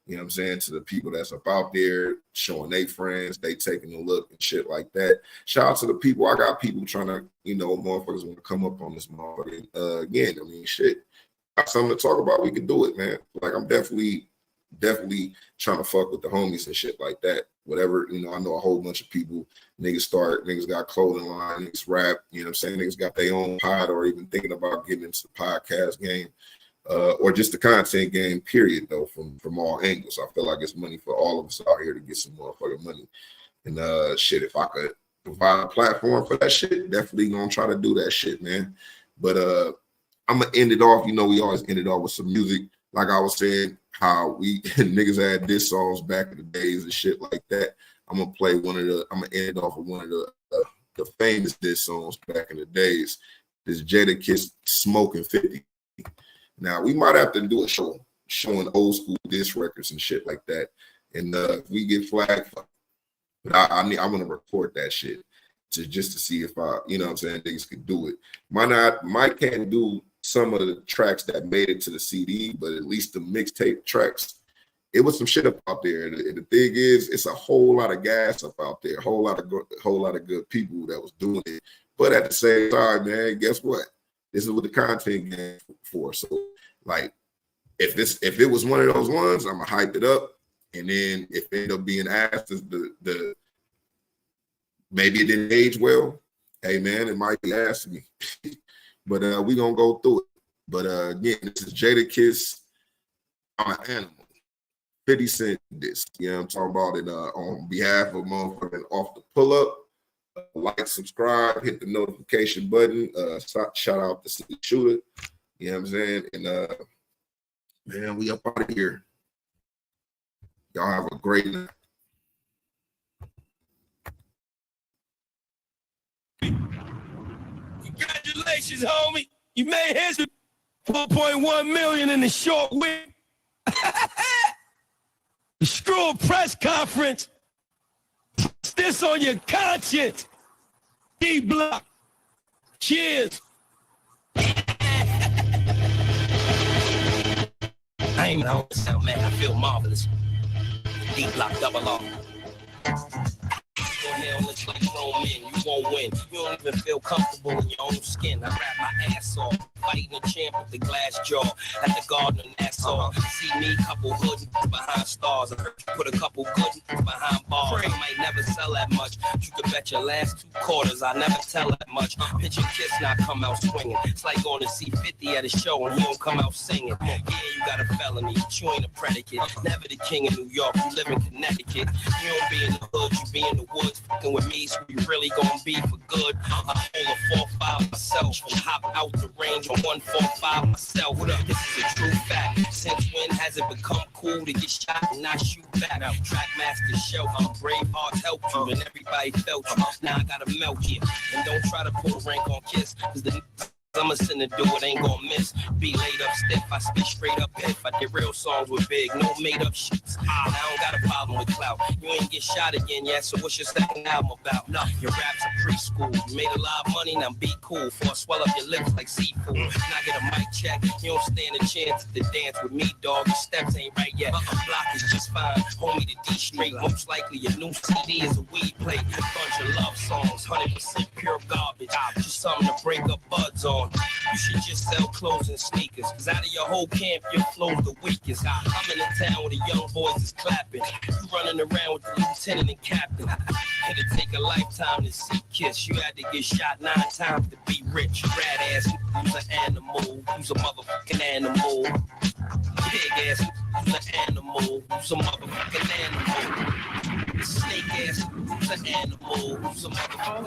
You know what I'm saying? To the people that's up out there showing their friends, they taking a look and shit like that. Shout out to the people. I got people trying to, motherfuckers want to come up on this motherfucker. Again, I mean, shit. Got something to talk about. We can do it, man. Like, I'm definitely trying to fuck with the homies and shit like that. Whatever, I know a whole bunch of people, niggas got clothing line, niggas rap, you know what I'm saying? Niggas got their own pod or even thinking about getting into the podcast game. Or just the content game, period, though, from all angles. I feel like it's money for all of us out here to get some motherfucking money. And shit, if I could provide a platform for that shit, definitely gonna try to do that shit, man. But I'm gonna end it off. We always end it off with some music. Like I was saying, how we niggas had diss songs back in the days and shit like that. I'm gonna end it off with one of the famous diss songs back in the days. This Jada Kiss Smoking 50. Now, we might have to do a show showing old school diss records and shit like that. And if we get flagged, But I want to record that shit just to see if you know what I'm saying, niggas could do it. Might can't do some of the tracks that made it to the CD, but at least the mixtape tracks, it was some shit up out there. And the thing is, it's a whole lot of gas up out there, a whole lot of good people that was doing it. But at the same time, man, guess what? This is what the content game for. So, like, if it was one of those ones, I'm gonna hype it up, and then if it end up being asked as the maybe it didn't age well, hey man, it might be asked me. But we gonna go through it. But again, this is Jadakiss, I'm an Animal. 50 Cent this. You know what I'm talking about it on behalf of motherfucking Off the Pull Up. Like, subscribe, hit the notification button. Shout out to City Shooter. You know what I'm saying? And man, we up out of here. Y'all have a great night. Congratulations, homie. You made history. 4.1 million in a short week. Screw a press conference. Put this on your conscience. D-Block. Cheers. I ain't on sound, man. I feel marvelous. D-Block double R. Hell, it's like grown men, you won't win. You don't even feel comfortable in your own skin. I rap my ass off, fighting a champ with the glass jaw at the Garden of Nassau. See me, couple hood behind stars. I heard you put a couple good behind bars. I might never sell that much. You could bet your last 2 quarters I never tell that much. Picture Kiss not come out swinging. It's like going to see 50 at a show and he don't come out singing. Yeah, you got a felony, but you ain't a predicate. Never the king of New York, you live in Connecticut. You don't be in the hood, you be in the woods. Fucking with me, so you really gonna be for good. I hold a 4-5 myself and hop out the range on 145 myself. This is a true fact. Since when has it become cool to get shot and not shoot back? Trackmaster show, I'm brave hearts help you, and everybody felt you. Now I gotta melt you, and don't try to put rank on Kiss, cause the I'm a sinner, do it, ain't gonna miss. Be laid up stiff, I spit straight up if I did real songs with big, no made up shits. I don't got a problem with clout. You ain't get shot again yet, so what's your second album about? No, your raps are preschool. You made a lot of money, now be cool. Before I swell up your lips like seafood. And I get a mic check, you don't stand a chance to dance with me, dog. Your steps ain't right yet. Block is just fine. Homie, the D straight. Most likely your new CD is a weed plate. Bunch of love songs, 100% pure garbage. Just something to break up buds on. You should just sell clothes and sneakers. Cause out of your whole camp, your flow's the weakest. I'm in a town where the young boys is clapping. You running around with the lieutenant and captain. It'll take a lifetime to see Kiss. You had to get shot 9 times to be rich. Rat ass, who's an animal. Who's a motherfucking animal. Big ass, who's an animal. Who's a motherfucking animal. Snake ass, who's an animal. Who's a motherfucking